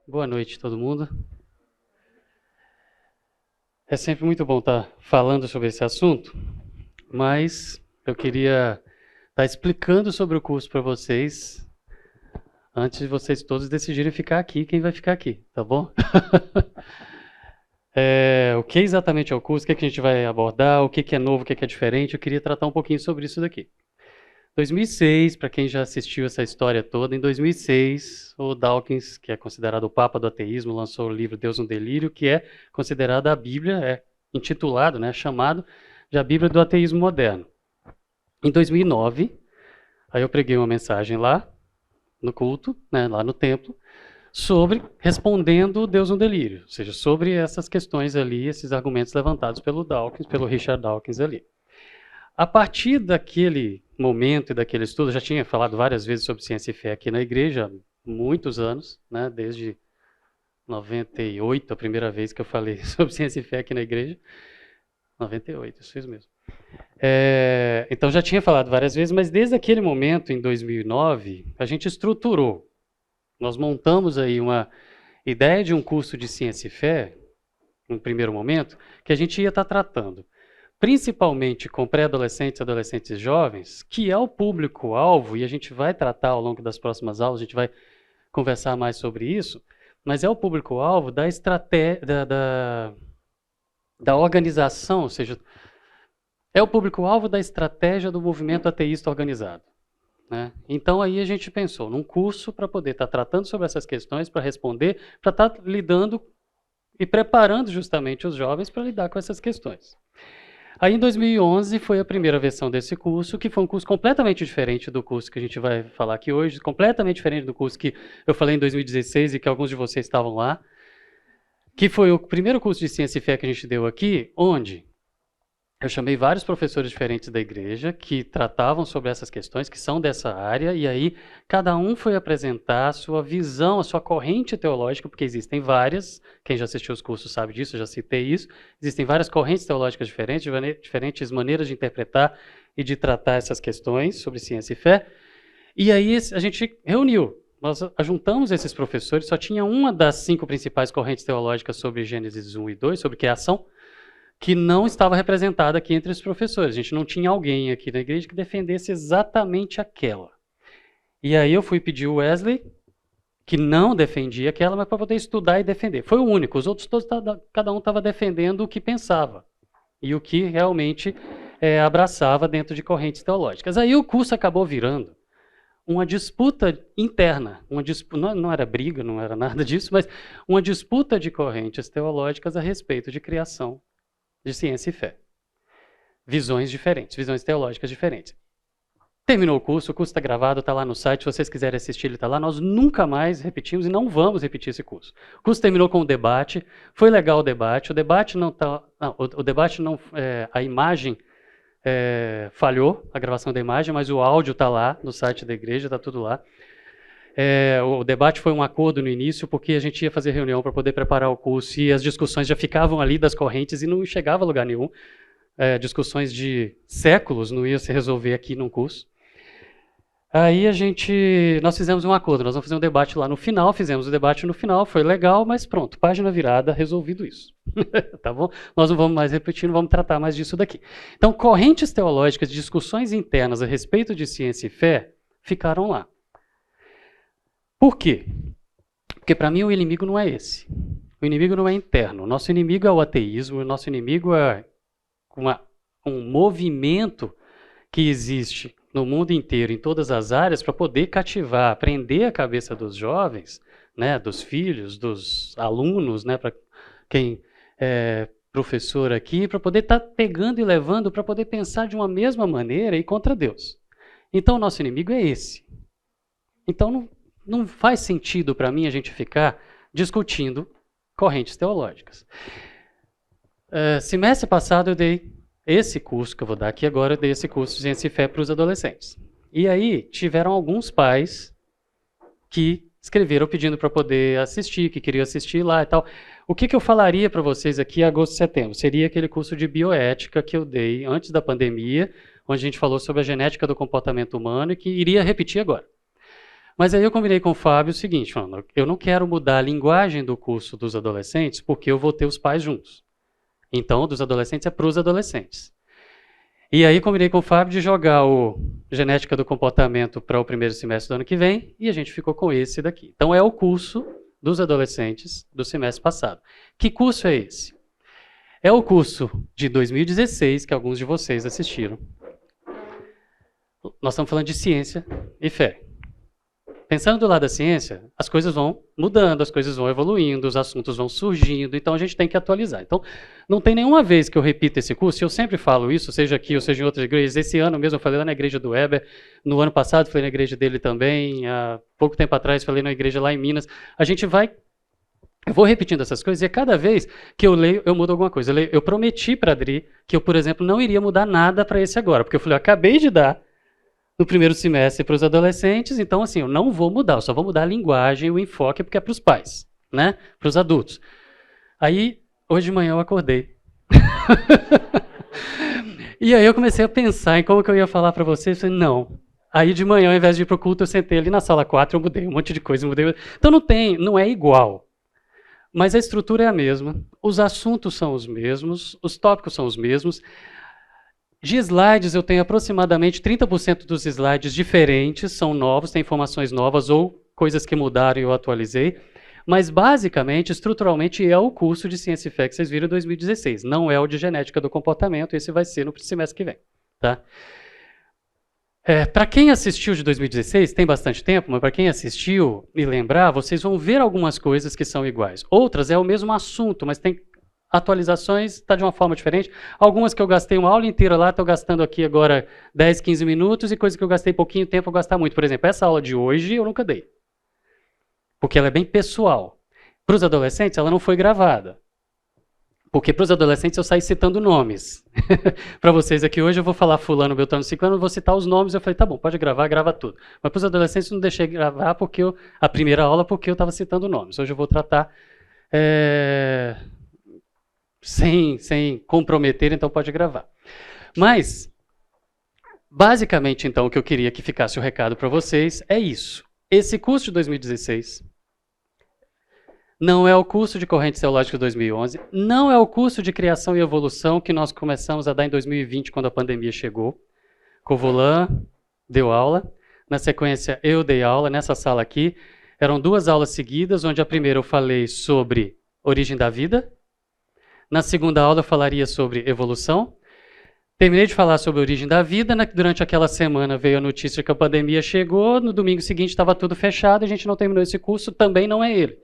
Boa noite, todo mundo. É sempre muito bom estar falando sobre esse assunto, mas eu queria estar explicando sobre o curso para vocês antes de vocês todos decidirem ficar aqui, quem vai ficar aqui, tá bom? O que exatamente é o curso, o que a gente vai abordar, o que é novo, o que é diferente, eu queria tratar um pouquinho sobre isso daqui. 2006, para quem já assistiu essa história toda, em 2006, o Dawkins, que é considerado o Papa do ateísmo, lançou o livro Deus no Delírio, que é considerada a Bíblia, é intitulado, chamado de a Bíblia do ateísmo moderno. Em 2009, aí eu preguei uma mensagem lá no culto, lá no templo, sobre respondendo Deus no Delírio, ou seja, sobre essas questões ali, esses argumentos levantados pelo Dawkins, pelo Richard Dawkins ali. A partir daquele momento e daquele estudo, eu já tinha falado várias vezes sobre ciência e fé aqui na igreja, há muitos anos, desde 98, a primeira vez que eu falei sobre ciência e fé aqui na igreja. 98, isso mesmo. Então já tinha falado várias vezes, mas desde aquele momento, em 2009, a gente estruturou. Nós montamos aí uma ideia de um curso de ciência e fé, num primeiro momento, que a gente ia estar tratando principalmente com pré-adolescentes, adolescentes e jovens, que é o público-alvo, e a gente vai tratar ao longo das próximas aulas, a gente vai conversar mais sobre isso, mas é o público-alvo da estratégia, da organização, ou seja, é o público-alvo da estratégia do movimento ateísta organizado. Então aí a gente pensou num curso para poder estar tratando sobre essas questões, para responder, para estar lidando e preparando justamente os jovens para lidar com essas questões. Aí em 2011 foi a primeira versão desse curso, que foi um curso completamente diferente do curso que a gente vai falar aqui hoje, completamente diferente do curso que eu falei em 2016 e que alguns de vocês estavam lá, que foi o primeiro curso de ciência e fé que a gente deu aqui, onde eu chamei vários professores diferentes da igreja que tratavam sobre essas questões, que são dessa área, e aí cada um foi apresentar a sua visão, a sua corrente teológica, porque existem várias, quem já assistiu os cursos sabe disso, eu já citei isso, existem várias correntes teológicas diferentes, diferentes maneiras de interpretar e de tratar essas questões sobre ciência e fé, e aí a gente reuniu, nós juntamos esses professores, só tinha uma das 5 principais correntes teológicas sobre Gênesis 1 e 2, sobre criação, que não estava representada aqui entre os professores. A gente não tinha alguém aqui na igreja que defendesse exatamente aquela. E aí eu fui pedir o Wesley, que não defendia aquela, mas para poder estudar e defender. Foi o único. Os outros todos, cada um estava defendendo o que pensava e o que realmente abraçava dentro de correntes teológicas. Aí o curso acabou virando uma disputa interna, não era briga, não era nada disso, mas uma disputa de correntes teológicas a respeito de criação, de ciência e fé. Visões diferentes, visões teológicas diferentes. Terminou o curso está gravado, está lá no site, se vocês quiserem assistir, ele está lá. Nós nunca mais repetimos e não vamos repetir esse curso. O curso terminou com um debate, foi legal o debate não está... O debate não... a imagem falhou, a gravação da imagem, mas o áudio está lá no site da igreja, está tudo lá. O debate foi um acordo no início, porque a gente ia fazer reunião para poder preparar o curso e as discussões já ficavam ali das correntes e não chegava a lugar nenhum. Discussões de séculos não iam se resolver aqui num curso. Aí nós fizemos um acordo, nós vamos fazer um debate lá no final, fizemos o debate no final, foi legal, mas pronto, página virada, resolvido isso. Tá bom? Nós não vamos mais repetir, não vamos tratar mais disso daqui. Então, correntes teológicas, discussões internas a respeito de ciência e fé, ficaram lá. Por quê? Porque para mim o inimigo não é esse. O inimigo não é interno. O nosso inimigo é o ateísmo, o nosso inimigo é um movimento que existe no mundo inteiro, em todas as áreas, para poder cativar, prender a cabeça dos jovens, dos filhos, dos alunos, para quem é professor aqui, para poder estar pegando e levando, para poder pensar de uma mesma maneira e contra Deus. Então o nosso inimigo é esse. Então não faz sentido para mim a gente ficar discutindo correntes teológicas. Semestre passado eu dei esse curso que eu vou dar aqui agora, eu dei esse curso de Ciência e Fé para os adolescentes. E aí tiveram alguns pais que escreveram pedindo para poder assistir, que queriam assistir lá e tal. O que eu falaria para vocês aqui em agosto e setembro? Seria aquele curso de bioética que eu dei antes da pandemia, onde a gente falou sobre a genética do comportamento humano e que iria repetir agora. Mas aí eu combinei com o Fábio o seguinte, falando, eu não quero mudar a linguagem do curso dos adolescentes porque eu vou ter os pais juntos. Então, dos adolescentes é para os adolescentes. E aí combinei com o Fábio de jogar o Genética do Comportamento para o primeiro semestre do ano que vem, e a gente ficou com esse daqui. Então é o curso dos adolescentes do semestre passado. Que curso é esse? É o curso de 2016, que alguns de vocês assistiram. Nós estamos falando de ciência e fé. Pensando do lado da ciência, as coisas vão mudando, as coisas vão evoluindo, os assuntos vão surgindo, então a gente tem que atualizar. Então, não tem nenhuma vez que eu repito esse curso, e eu sempre falo isso, seja aqui ou seja em outras igrejas. Esse ano mesmo eu falei lá na igreja do Weber, no ano passado falei na igreja dele também, há pouco tempo atrás falei na igreja lá em Minas. Eu vou repetindo essas coisas e cada vez que eu leio, eu mudo alguma coisa. Eu prometi para a Adri que eu, por exemplo, não iria mudar nada para esse agora, porque eu falei, eu acabei de dar no primeiro semestre para os adolescentes, então assim, eu não vou mudar, eu só vou mudar a linguagem, o enfoque, porque é para os pais, né? Para os adultos. Aí, hoje de manhã eu acordei. E aí eu comecei a pensar em como que eu ia falar para vocês, falei, não. Aí de manhã, ao invés de ir para o culto, eu sentei ali na sala 4, eu mudei um monte de coisa, mudei. Então não é igual. Mas a estrutura é a mesma, os assuntos são os mesmos, os tópicos são os mesmos. De slides, eu tenho aproximadamente 30% dos slides diferentes, são novos, tem informações novas ou coisas que mudaram e eu atualizei. Mas, basicamente, estruturalmente, é o curso de Ciência e Fé que vocês viram em 2016. Não é o de Genética do Comportamento, esse vai ser no semestre que vem. Tá? Para quem assistiu de 2016, tem bastante tempo, mas para quem assistiu e lembrar, vocês vão ver algumas coisas que são iguais. Outras é o mesmo assunto, mas tem atualizações, está de uma forma diferente. Algumas que eu gastei uma aula inteira lá, estou gastando aqui agora 10, 15 minutos, e coisas que eu gastei pouquinho tempo, eu vou gastar muito. Por exemplo, essa aula de hoje eu nunca dei, porque ela é bem pessoal. Para os adolescentes, ela não foi gravada, porque para os adolescentes eu saí citando nomes. Para vocês aqui hoje eu vou falar fulano, beltrano, ciclano, eu vou citar os nomes, eu falei, tá bom, pode gravar, grava tudo. Mas para os adolescentes eu não deixei gravar a primeira aula porque eu estava citando nomes. Hoje eu vou tratar sem comprometer, então pode gravar. Mas, basicamente, então, o que eu queria que ficasse o recado para vocês é isso. Esse curso de 2016 não é o curso de corrente ceológica de 2011, não é o curso de criação e evolução que nós começamos a dar em 2020, quando a pandemia chegou. Covolan deu aula, na sequência eu dei aula nessa sala aqui. Eram 2 aulas seguidas, onde a primeira eu falei sobre origem da vida, na segunda aula eu falaria sobre evolução. Terminei de falar sobre a origem da vida, durante aquela semana veio a notícia que a pandemia chegou, no domingo seguinte estava tudo fechado, a gente não terminou esse curso, também não é ele.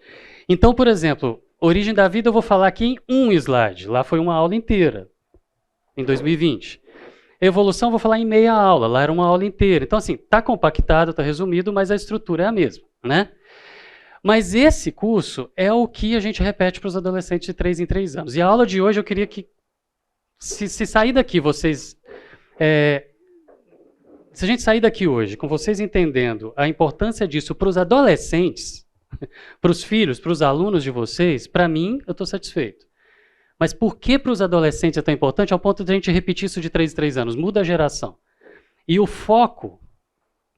Então, por exemplo, origem da vida eu vou falar aqui em um slide, lá foi uma aula inteira, em 2020. Evolução eu vou falar em meia aula, lá era uma aula inteira. Então, assim, está compactado, está resumido, mas a estrutura é a mesma, né? Mas esse curso é o que a gente repete para os adolescentes de 3 em 3 anos. E a aula de hoje eu queria que, se sair daqui vocês... se a gente sair daqui hoje com vocês entendendo a importância disso para os adolescentes, para os filhos, para os alunos de vocês, para mim, eu estou satisfeito. Mas por que para os adolescentes é tão importante? Ao ponto de a gente repetir isso de 3 em 3 anos. Muda a geração. E o foco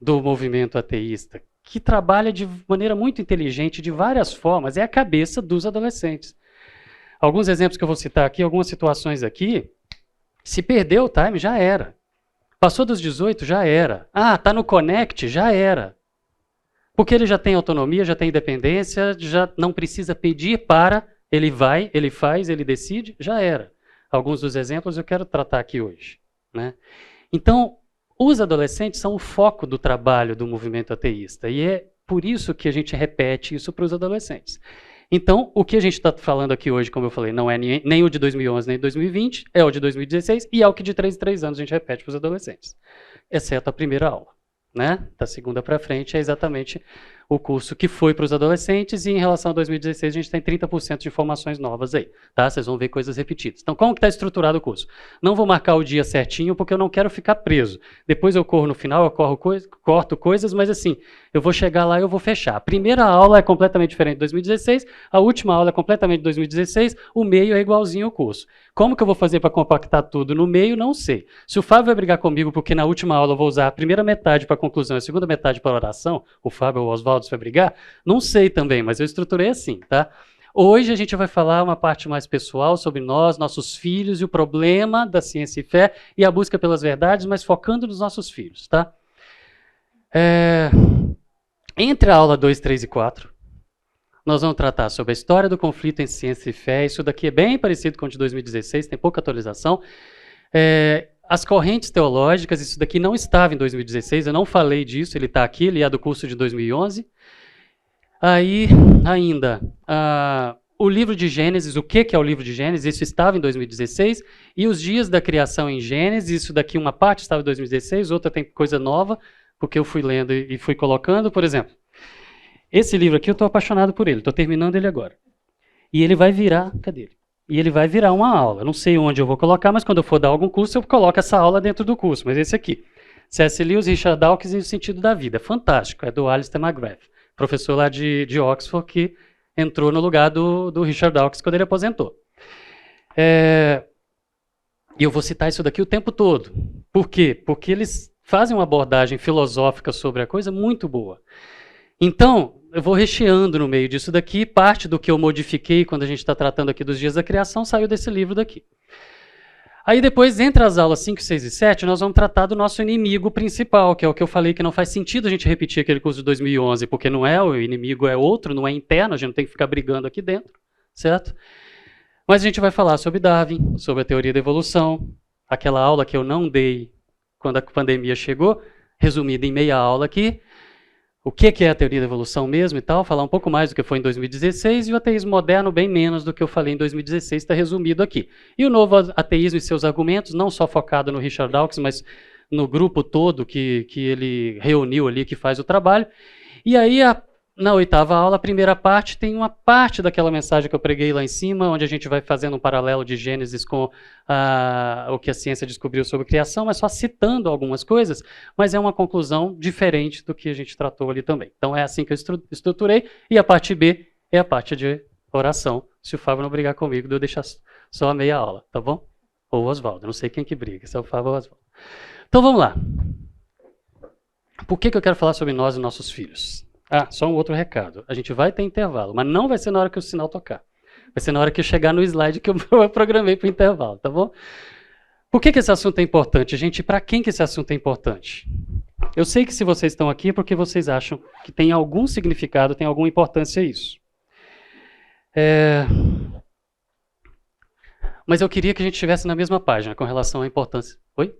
do movimento ateísta, que trabalha de maneira muito inteligente, de várias formas, é a cabeça dos adolescentes. Alguns exemplos que eu vou citar aqui, algumas situações aqui, se perdeu o time, já era. Passou dos 18, já era. Ah, está no Connect, já era. Porque ele já tem autonomia, já tem independência, já não precisa pedir para, ele vai, ele faz, ele decide, já era. Alguns dos exemplos eu quero tratar aqui hoje, né? Então, os adolescentes são o foco do trabalho do movimento ateísta, e é por isso que a gente repete isso para os adolescentes. Então, o que a gente está falando aqui hoje, como eu falei, não é nem o de 2011 nem de 2020, é o de 2016 e é o que de 3 em 3 anos a gente repete para os adolescentes, exceto a primeira aula, né? Da segunda para frente é exatamente o curso que foi para os adolescentes, e em relação a 2016 a gente tem 30% de informações novas aí, tá? Vocês vão ver coisas repetidas. Então, como que está estruturado o curso? Não vou marcar o dia certinho porque eu não quero ficar preso. Depois eu corro no final, eu corto coisas, mas assim, eu vou chegar lá e eu vou fechar. A primeira aula é completamente diferente de 2016, a última aula é completamente de 2016, o meio é igualzinho ao curso. Como que eu vou fazer para compactar tudo no meio? Não sei. Se o Fábio vai brigar comigo porque na última aula eu vou usar a primeira metade para a conclusão e a segunda metade para a oração, o Fábio ou o Oswaldo vai brigar, não sei também, mas eu estruturei assim, tá? Hoje a gente vai falar uma parte mais pessoal sobre nós, nossos filhos e o problema da ciência e fé e a busca pelas verdades, mas focando nos nossos filhos, tá? Entre a aula 2, 3 e 4, nós vamos tratar sobre a história do conflito em ciência e fé. Isso daqui é bem parecido com o de 2016, tem pouca atualização. As correntes teológicas, isso daqui não estava em 2016, eu não falei disso, ele está aqui, ele é do curso de 2011. Aí, ainda, o livro de Gênesis, o que é o livro de Gênesis? Isso estava em 2016. E os dias da criação em Gênesis, isso daqui uma parte estava em 2016, outra tem coisa nova, porque eu fui lendo e fui colocando. Por exemplo, esse livro aqui eu estou apaixonado por ele, estou terminando ele agora. E ele vai virar, cadê ele? E ele vai virar uma aula. Não sei onde eu vou colocar, mas quando eu for dar algum curso, eu coloco essa aula dentro do curso. Mas esse aqui, C.S. Lewis, Richard Dawkins e o Sentido da Vida. Fantástico, é do Alistair McGrath, professor lá de Oxford, que entrou no lugar do Richard Dawkins quando ele aposentou. E eu vou citar isso daqui o tempo todo. Por quê? Porque eles fazem uma abordagem filosófica sobre a coisa muito boa. Então, eu vou recheando no meio disso daqui, parte do que eu modifiquei quando a gente está tratando aqui dos dias da criação saiu desse livro daqui. Aí depois, entre as aulas 5, 6 e 7, nós vamos tratar do nosso inimigo principal, que é o que eu falei que não faz sentido a gente repetir aquele curso de 2011, porque não é, o inimigo é outro, não é interno, a gente não tem que ficar brigando aqui dentro, certo? Mas a gente vai falar sobre Darwin, sobre a teoria da evolução, aquela aula que eu não dei quando a pandemia chegou, resumida em meia aula aqui, o que é a teoria da evolução mesmo e tal, falar um pouco mais do que foi em 2016, e o ateísmo moderno bem menos do que eu falei em 2016, está resumido aqui. E o novo ateísmo e seus argumentos, não só focado no Richard Dawkins, mas no grupo todo que ele reuniu ali, que faz o trabalho. E aí, na oitava aula, a primeira parte, tem uma parte daquela mensagem que eu preguei lá em cima, onde a gente vai fazendo um paralelo de Gênesis com o que a ciência descobriu sobre criação, mas só citando algumas coisas, mas é uma conclusão diferente do que a gente tratou ali também. Então é assim que eu estruturei, e a parte B é a parte de oração, se o Fábio não brigar comigo, de eu deixar só a meia aula, tá bom? Ou o Oswaldo, não sei quem que briga, se é o Fábio ou o Oswaldo. Então vamos lá. Por que eu quero falar sobre nós e nossos filhos? Só um outro recado. A gente vai ter intervalo, mas não vai ser na hora que o sinal tocar. Vai ser na hora que eu chegar no slide que eu programei para o intervalo, tá bom? Por que esse assunto é importante, gente? Para quem que esse assunto é importante? Eu sei que se vocês estão aqui é porque vocês acham que tem algum significado, tem alguma importância isso. Mas eu queria que a gente estivesse na mesma página com relação à importância. Oi?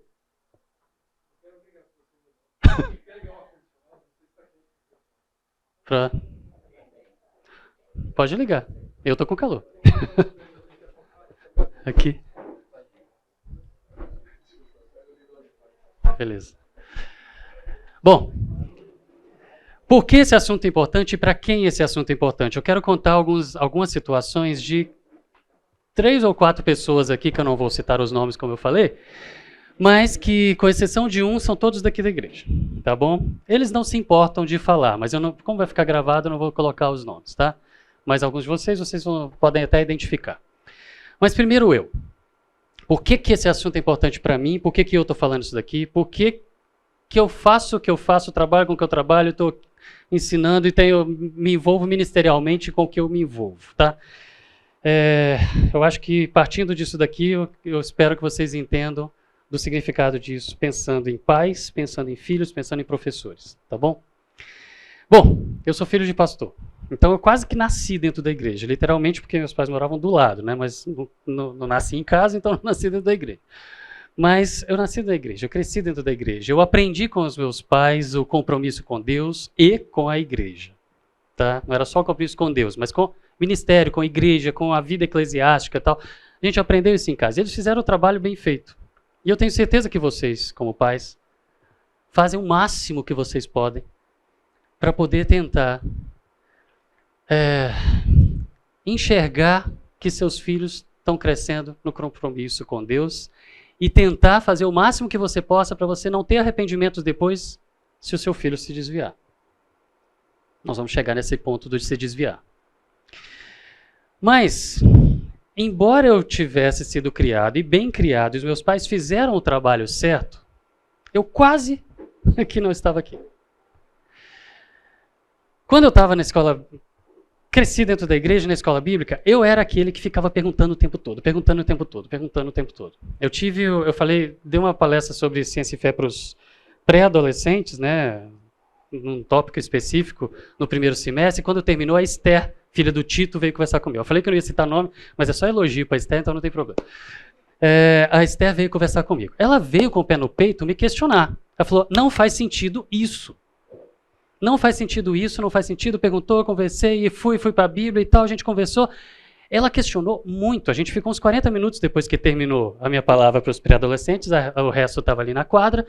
Pode ligar. Eu tô com calor. Aqui. Beleza. Bom, por que esse assunto é importante e para quem esse assunto é importante? Eu quero contar algumas situações de 3 ou 4 pessoas aqui, que eu não vou citar os nomes como eu falei, mas que, com exceção de um, são todos daqui da igreja, tá bom? Eles não se importam de falar, mas como vai ficar gravado, eu não vou colocar os nomes, tá? Mas alguns de vocês podem até identificar. Mas primeiro eu. Por que esse assunto é importante para mim? Por que eu estou falando isso daqui? Por que eu faço o que eu faço, trabalho com o que eu trabalho, estou ensinando e me envolvo ministerialmente com o que eu me envolvo, tá? Eu acho que partindo disso daqui, eu espero que vocês entendam do significado disso, pensando em pais, pensando em filhos, pensando em professores, tá bom? Bom, eu sou filho de pastor, então eu quase que nasci dentro da igreja, literalmente porque meus pais moravam do lado, né? Mas não nasci em casa, então não nasci dentro da igreja. Mas eu nasci da igreja, eu cresci dentro da igreja, eu aprendi com os meus pais o compromisso com Deus e com a igreja, tá? Não era só o compromisso com Deus, mas com o ministério, com a igreja, com a vida eclesiástica e tal. A gente aprendeu isso em casa, eles fizeram o trabalho bem feito. E eu tenho certeza que vocês, como pais, fazem o máximo que vocês podem para poder tentar enxergar que seus filhos estão crescendo no compromisso com Deus e tentar fazer o máximo que você possa para você não ter arrependimentos depois se o seu filho se desviar. Nós vamos chegar nesse ponto de se desviar. Mas, embora eu tivesse sido criado e bem criado, e os meus pais fizeram o trabalho certo, eu quase que não estava aqui. Quando eu estava na escola, cresci dentro da igreja, na escola bíblica, eu era aquele que ficava perguntando o tempo todo. Eu falei, dei uma palestra sobre ciência e fé para os pré-adolescentes, né, num tópico específico, no primeiro semestre, e quando terminou, a Esther, filha do Tito, veio conversar comigo. Eu falei que eu não ia citar nome, mas é só elogio para a Esther, então não tem problema. A Esther veio conversar comigo. Ela veio com o pé no peito me questionar. Ela falou, não faz sentido isso. Não faz sentido isso, não faz sentido. Perguntou, eu conversei, e fui para a Bíblia e tal, a gente conversou. Ela questionou muito. A gente ficou uns 40 minutos depois que terminou a minha palavra para os pré-adolescentes, o resto estava ali na quadra,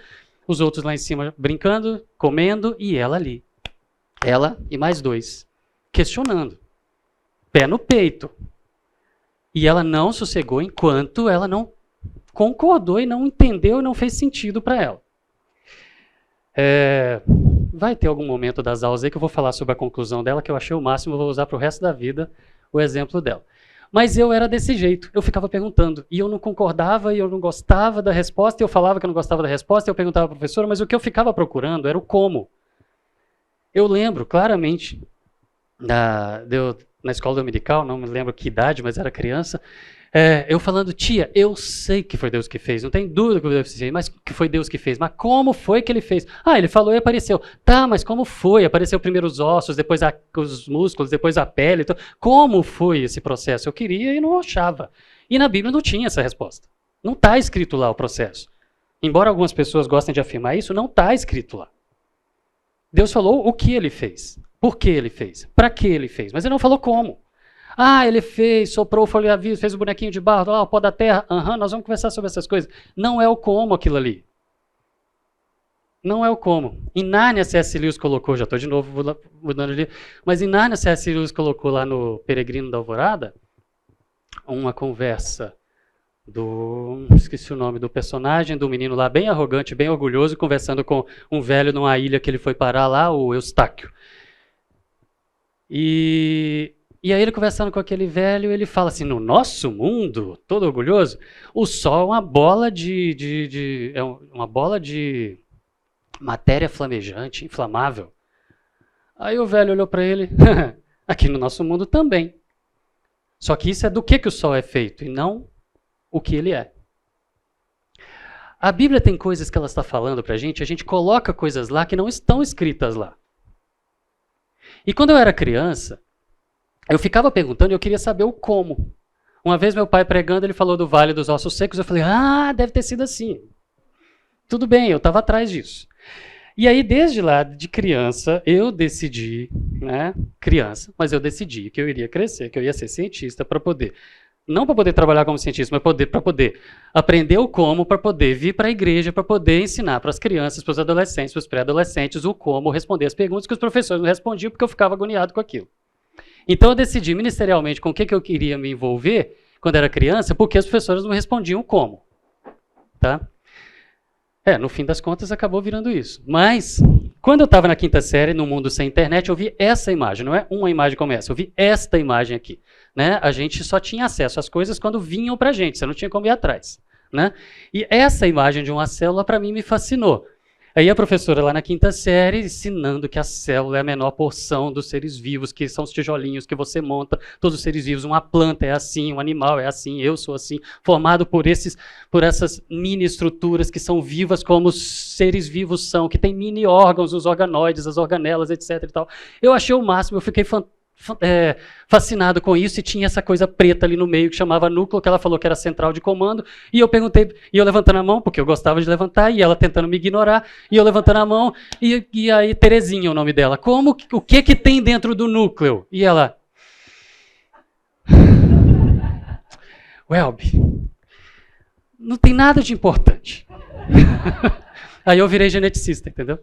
os outros lá em cima brincando, comendo, e ela ali. Ela e mais dois, questionando. Pé no peito. E ela não sossegou enquanto ela não concordou e não entendeu e não fez sentido para ela. Vai ter algum momento das aulas aí que eu vou falar sobre a conclusão dela, que eu achei o máximo, eu vou usar para o resto da vida o exemplo dela. Mas eu era desse jeito, eu ficava perguntando, e eu não concordava, e eu não gostava da resposta, e eu falava que eu não gostava da resposta, e eu perguntava à professora, mas o que eu ficava procurando era o como. Eu lembro claramente, na escola dominical, não me lembro que idade, mas era criança, eu falando, tia, eu sei que foi Deus que fez, não tem dúvida que foi Deus que fez, mas que foi Deus que fez, mas como foi que ele fez? Ah, ele falou e apareceu. Tá, mas como foi? Apareceu primeiro os ossos, depois os músculos, depois a pele. Então, como foi esse processo? Eu queria e não achava. E na Bíblia não tinha essa resposta. Não está escrito lá o processo. Embora algumas pessoas gostem de afirmar isso, não está escrito lá. Deus falou o que ele fez, por que ele fez, para que ele fez, mas ele não falou como. Ah, ele fez, soprou o folha de aviso, fez o bonequinho de barro, o pó da terra. Nós vamos conversar sobre essas coisas. Não é o como aquilo ali. Não é o como. Em Nárnia, C.S. Lewis colocou, já estou de novo mudando ali, mas em Nárnia, C.S. Lewis colocou lá no Peregrino da Alvorada uma conversa esqueci o nome do personagem, do menino lá bem arrogante, bem orgulhoso, conversando com um velho numa ilha que ele foi parar lá, o Eustáquio. E aí ele conversando com aquele velho, ele fala assim, no nosso mundo, todo orgulhoso, o Sol é uma bola uma bola de matéria flamejante, inflamável. Aí o velho olhou para ele, aqui no nosso mundo também. Só que isso é do que o Sol é feito, e não o que ele é. A Bíblia tem coisas que ela está falando para a gente coloca coisas lá que não estão escritas lá. E quando eu era criança, eu ficava perguntando e eu queria saber o como. Uma vez meu pai pregando, ele falou do Vale dos Ossos Secos, eu falei, deve ter sido assim. Tudo bem, eu estava atrás disso. E aí, desde lá, de criança, eu decidi, mas eu decidi que eu iria crescer, que eu ia ser cientista para poder, não para poder trabalhar como cientista, mas para poder aprender o como, para poder vir para a igreja, para poder ensinar para as crianças, para os adolescentes, para os pré-adolescentes, o como responder as perguntas que os professores não respondiam porque eu ficava agoniado com aquilo. Então eu decidi ministerialmente com o que eu queria me envolver quando era criança, porque os professores não respondiam como. Tá? No fim das contas acabou virando isso. Mas, quando eu estava na quinta série, no mundo sem internet, eu vi essa imagem, não é uma imagem como essa, eu vi esta imagem aqui. Né? A gente só tinha acesso às coisas quando vinham para a gente, você não tinha como ir atrás. Né? E essa imagem de uma célula, para mim, me fascinou. Aí a professora lá na quinta série ensinando que a célula é a menor porção dos seres vivos, que são os tijolinhos que você monta, todos os seres vivos, uma planta é assim, um animal é assim, eu sou assim, formado por essas mini estruturas que são vivas como os seres vivos são, que tem mini órgãos, os organoides, as organelas, etc. E tal. Eu achei o máximo, eu fiquei fascinado com isso, e tinha essa coisa preta ali no meio que chamava núcleo, que ela falou que era central de comando, e eu perguntei, e eu levantando a mão, porque eu gostava de levantar, e ela tentando me ignorar, e eu levantando a mão, e aí Terezinha é o nome dela, o que tem dentro do núcleo? E ela, Welby, não tem nada de importante. Aí eu virei geneticista, entendeu?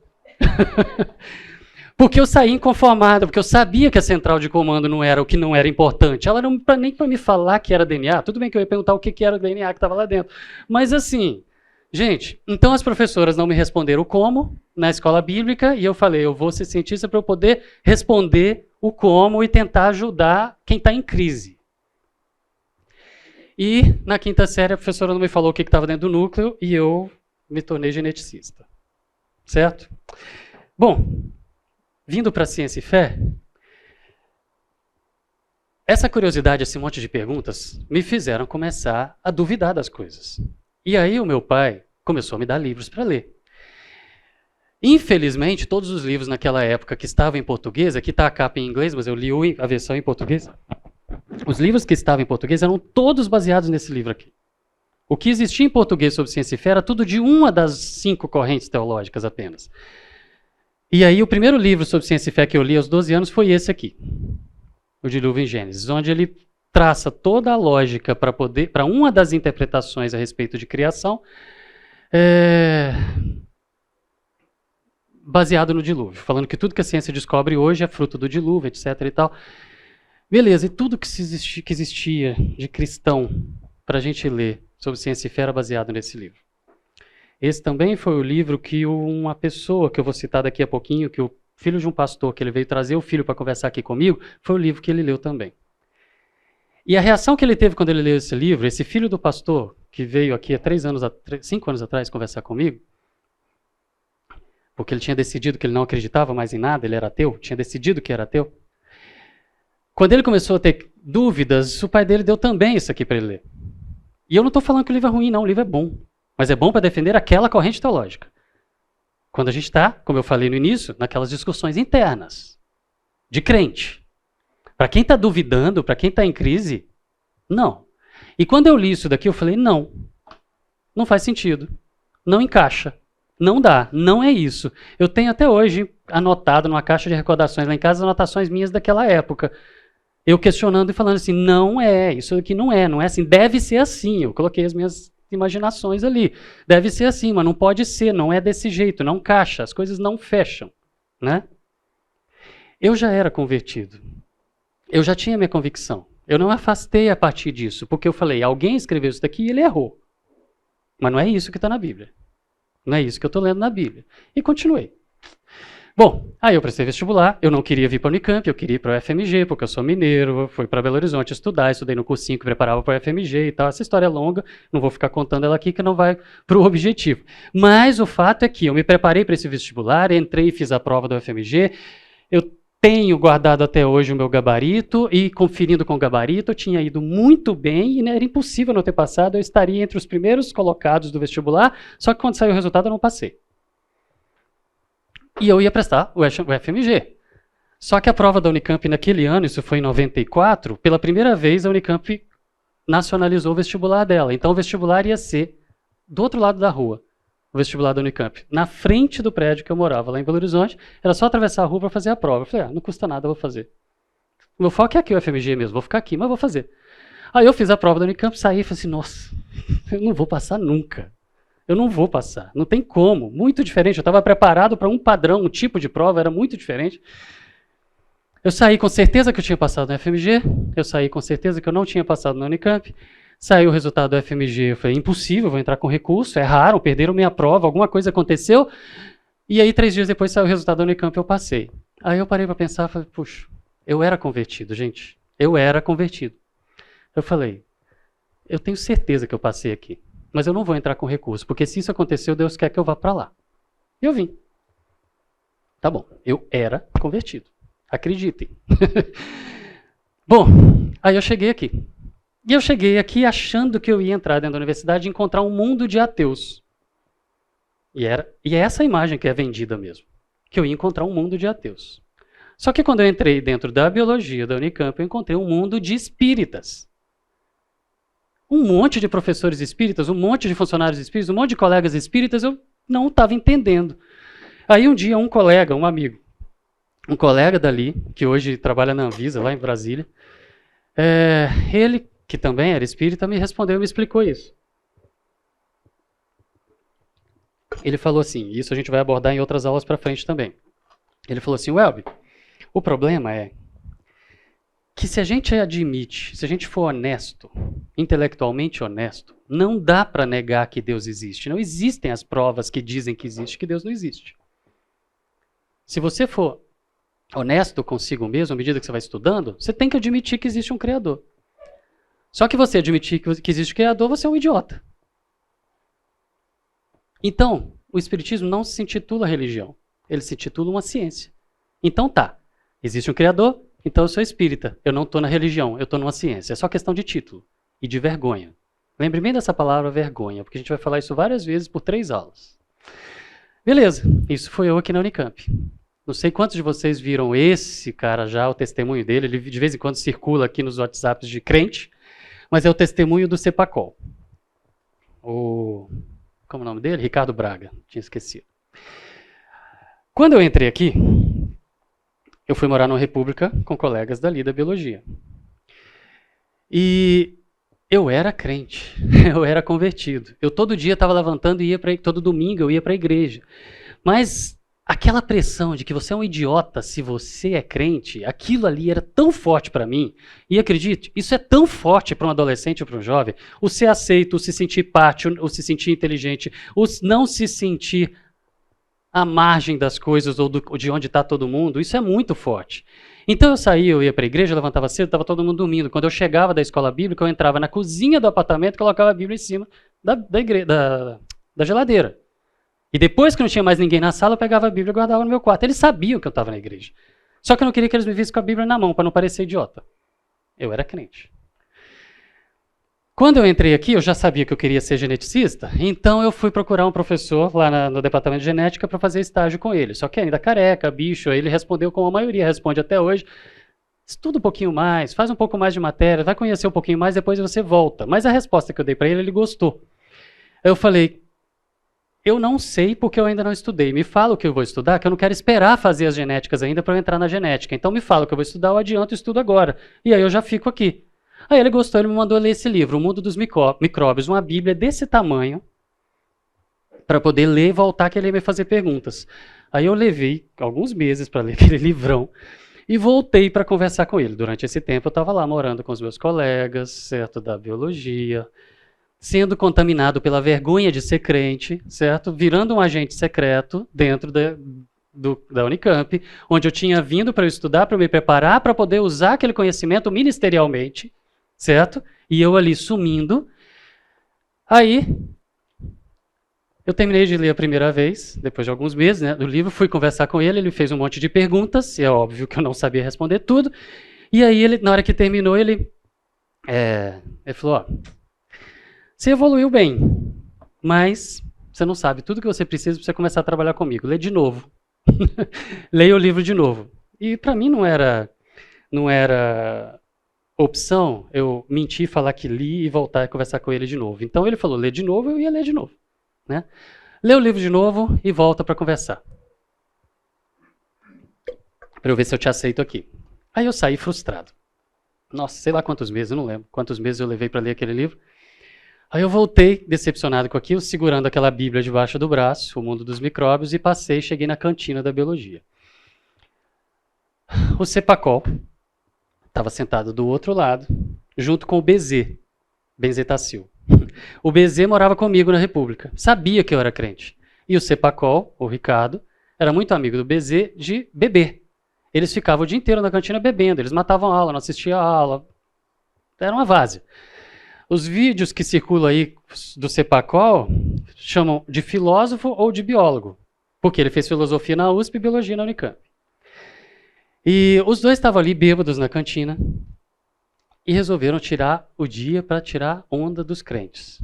Porque eu saí inconformado, porque eu sabia que a central de comando não era o que não era importante. Ela não nem para me falar que era DNA. Tudo bem que eu ia perguntar o que era o DNA que estava lá dentro. Mas assim, Gente, então as professoras não me responderam o como na escola bíblica e eu falei, eu vou ser cientista para eu poder responder o como e tentar ajudar quem está em crise. E na quinta série a professora não me falou o que estava dentro do núcleo e eu me tornei geneticista. Certo? Bom, vindo para ciência e fé, essa curiosidade, esse monte de perguntas, me fizeram começar a duvidar das coisas. E aí o meu pai começou a me dar livros para ler. Infelizmente, todos os livros naquela época que estavam em português, aqui está a capa em inglês, mas eu li a versão em português. Os livros que estavam em português eram todos baseados nesse livro aqui. O que existia em português sobre ciência e fé era tudo de uma das 5 correntes teológicas apenas. E aí o primeiro livro sobre ciência e fé que eu li aos 12 anos foi esse aqui, o Dilúvio em Gênesis, onde ele traça toda a lógica para uma das interpretações a respeito de criação, baseado no dilúvio, falando que tudo que a ciência descobre hoje é fruto do dilúvio, etc. e tal. Beleza, e tudo que existia de cristão para a gente ler sobre ciência e fé era baseado nesse livro. Esse também foi o livro que uma pessoa, que eu vou citar daqui a pouquinho, que o filho de um pastor, que ele veio trazer o filho para conversar aqui comigo, foi o livro que ele leu também. E a reação que ele teve quando ele leu esse livro, esse filho do pastor, que veio aqui há 5 anos atrás conversar comigo, porque ele tinha decidido que ele não acreditava mais em nada, ele era ateu, tinha decidido que era ateu. Quando ele começou a ter dúvidas, o pai dele deu também isso aqui para ele ler. E eu não estou falando que o livro é ruim, não, o livro é bom. Mas é bom para defender aquela corrente teológica. Quando a gente está, como eu falei no início, naquelas discussões internas, de crente. Para quem está duvidando, para quem está em crise, não. E quando eu li isso daqui, eu falei, não faz sentido, não encaixa, não dá, não é isso. Eu tenho até hoje anotado numa caixa de recordações lá em casa, anotações minhas daquela época. Eu questionando e falando assim, não é, isso aqui não é assim, deve ser assim. Eu coloquei as minhas imaginações ali. Deve ser assim, mas não pode ser, não é desse jeito, não encaixa, as coisas não fecham, né? Eu já era convertido. Eu já tinha minha convicção. Eu não afastei a partir disso, porque eu falei, alguém escreveu isso daqui e ele errou. Mas não é isso que está na Bíblia. Não é isso que eu estou lendo na Bíblia. E continuei. Bom, aí eu prestei vestibular, eu não queria vir para a Unicamp, eu queria ir para o FMG, porque eu sou mineiro, fui para Belo Horizonte estudar, estudei no cursinho que preparava para o FMG e tal. Essa história é longa, não vou ficar contando ela aqui, que não vai para o objetivo. Mas o fato é que eu me preparei para esse vestibular, entrei e fiz a prova do FMG, eu tenho guardado até hoje o meu gabarito, e conferindo com o gabarito, eu tinha ido muito bem, e era impossível não ter passado, eu estaria entre os primeiros colocados do vestibular, só que quando saiu o resultado eu não passei. E eu ia prestar o FMG. Só que a prova da Unicamp naquele ano, isso foi em 94, pela primeira vez a Unicamp nacionalizou o vestibular dela. Então o vestibular ia ser do outro lado da rua, o vestibular da Unicamp. Na frente do prédio que eu morava, lá em Belo Horizonte, era só atravessar a rua para fazer a prova. Eu falei, não custa nada, eu vou fazer. O meu foco é aqui o FMG mesmo, vou ficar aqui, mas vou fazer. Aí eu fiz a prova da Unicamp, saí e falei assim, nossa, eu não vou passar nunca. Eu não vou passar, não tem como, muito diferente. Eu estava preparado para um padrão, um tipo de prova, era muito diferente. Eu saí com certeza que eu tinha passado no FMG, eu saí com certeza que eu não tinha passado na Unicamp. Saiu o resultado do FMG, eu falei, impossível, vou entrar com recurso, erraram, perderam minha prova, alguma coisa aconteceu. E aí 3 dias depois saiu o resultado da Unicamp, eu passei. Aí eu parei para pensar, falei, puxa, eu era convertido, gente, eu era convertido. Eu falei, eu tenho certeza que eu passei aqui. Mas eu não vou entrar com recurso, porque se isso aconteceu, Deus quer que eu vá para lá. E eu vim. Tá bom, eu era convertido. Acreditem. Bom, aí eu cheguei aqui. E eu cheguei aqui achando que eu ia entrar dentro da universidade e encontrar um mundo de ateus. E é essa a imagem que é vendida mesmo. Que eu ia encontrar um mundo de ateus. Só que quando eu entrei dentro da biologia da Unicamp, eu encontrei um mundo de espíritas. Um monte de professores espíritas, um monte de funcionários espíritas, um monte de colegas espíritas, eu não estava entendendo. Aí um dia um colega, um amigo, um colega dali, que hoje trabalha na Anvisa, lá em Brasília, ele, que também era espírita, me respondeu e me explicou isso. Ele falou assim, isso a gente vai abordar em outras aulas para frente também. Ele falou assim, Welby, o problema é que se a gente admite, se a gente for honesto, intelectualmente honesto, Não dá para negar que Deus existe. Não existem as provas que dizem que existe, que Deus não existe. Se você for honesto consigo mesmo, à medida que você vai estudando, você tem que admitir que existe um Criador. Só que você admitir que existe um Criador, você é um idiota. Então, o Espiritismo não se intitula religião. Ele se intitula uma ciência. Então tá, existe um Criador, então eu sou espírita. Eu não estou na religião, eu estou numa ciência. É só questão de título e de vergonha. Lembre bem dessa palavra vergonha, porque a gente vai falar isso várias vezes por 3 aulas. Beleza, isso foi eu aqui na Unicamp. Não sei quantos de vocês viram esse cara já, o testemunho dele. Ele de vez em quando circula aqui nos WhatsApps de crente, mas é o testemunho do Cepacol. Como é o nome dele? Ricardo Braga, tinha esquecido. Quando eu entrei aqui, eu fui morar numa república com colegas dali da biologia. E eu era crente, eu era convertido. Eu todo dia estava levantando e ia para todo domingo eu ia para a igreja. Mas aquela pressão de que você é um idiota se você é crente, aquilo ali era tão forte para mim. E acredite, isso é tão forte para um adolescente ou para um jovem. O ser aceito, o se sentir parte, o se sentir inteligente, o não se sentir à margem das coisas ou de onde está todo mundo, isso é muito forte. Então eu saía, eu ia para a igreja, eu levantava cedo, estava todo mundo dormindo. Quando eu chegava da escola bíblica, eu entrava na cozinha do apartamento e colocava a Bíblia em cima da geladeira. E depois que não tinha mais ninguém na sala, eu pegava a Bíblia e guardava no meu quarto. Eles sabiam que eu estava na igreja. Só que eu não queria que eles me vissem com a Bíblia na mão, para não parecer idiota. Eu era crente. Quando eu entrei aqui, eu já sabia que eu queria ser geneticista, então eu fui procurar um professor lá no departamento de genética para fazer estágio com ele. Só que ainda careca, bicho, aí ele respondeu como a maioria responde até hoje. Estuda um pouquinho mais, faz um pouco mais de matéria, vai conhecer um pouquinho mais, depois você volta. Mas a resposta que eu dei para ele gostou. Eu falei, eu não sei porque eu ainda não estudei. Me fala o que eu vou estudar, que eu não quero esperar fazer as genéticas ainda para eu entrar na genética. Então me fala o que eu vou estudar, eu adianto e estudo agora. E aí eu já fico aqui. Aí ele gostou, ele me mandou ler esse livro, O Mundo dos Micróbios, uma bíblia desse tamanho, para poder ler e voltar que ele ia me fazer perguntas. Aí eu levei alguns meses para ler aquele livrão e voltei para conversar com ele. Durante esse tempo eu estava lá morando com os meus colegas, certo, da biologia, sendo contaminado pela vergonha de ser crente, certo, virando um agente secreto dentro da Unicamp, onde eu tinha vindo para estudar, para me preparar, para poder usar aquele conhecimento ministerialmente, certo? E eu ali sumindo. Aí, eu terminei de ler a primeira vez, depois de alguns meses, né, do livro, fui conversar com ele, ele fez um monte de perguntas, e é óbvio que eu não sabia responder tudo, e aí, ele, na hora que terminou, ele falou, ó, você evoluiu bem, mas você não sabe tudo que você precisa para você começar a trabalhar comigo, lê de novo. Leia o livro de novo. E para mim não era opção eu mentir, falar que li e voltar a conversar com ele de novo. Então ele falou, lê de novo, eu ia ler de novo. Né? Lê o livro de novo e volta para conversar. Para eu ver se eu te aceito aqui. Aí eu saí frustrado. Nossa, sei lá quantos meses, eu não lembro quantos meses eu levei para ler aquele livro. Aí eu voltei, decepcionado com aquilo, segurando aquela bíblia debaixo do braço, O Mundo dos Micróbios, e cheguei na cantina da biologia. O Cepacol estava sentado do outro lado, junto com o BZ, Benzetacil. O BZ morava comigo na República, sabia que eu era crente. E o Cepacol, o Ricardo, era muito amigo do BZ de beber. Eles ficavam o dia inteiro na cantina bebendo, eles matavam a aula, não assistiam a aula. Era uma várzea. Os vídeos que circulam aí do Cepacol chamam de filósofo ou de biólogo, porque ele fez filosofia na USP e biologia na Unicamp. E os dois estavam ali bêbados na cantina e resolveram tirar o dia para tirar onda dos crentes.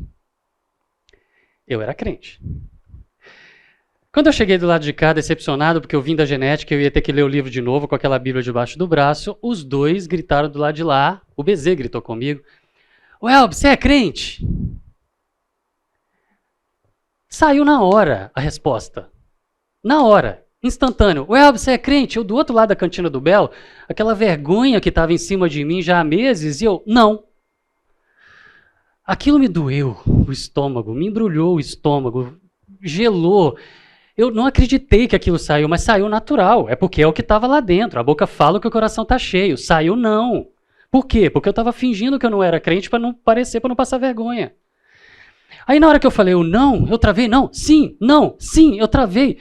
Eu era crente. Quando eu cheguei do lado de cá, decepcionado, porque eu vim da genética, eu ia ter que ler o livro de novo com aquela bíblia debaixo do braço, os dois gritaram do lado de lá, o BZ gritou comigo, Welb, você é crente? Saiu na hora a resposta. Na hora, instantâneo. Welb, você é crente? Eu do outro lado da cantina do Belo, aquela vergonha que estava em cima de mim já há meses, e eu, não. Aquilo me doeu o estômago, me embrulhou o estômago, gelou. Eu não acreditei que aquilo saiu, mas saiu natural. É porque é o que estava lá dentro. A boca fala que o coração está cheio. Saiu não. Por quê? Porque eu estava fingindo que eu não era crente para não parecer, para não passar vergonha. Aí na hora que eu falei o não, eu travei, não, sim, eu travei.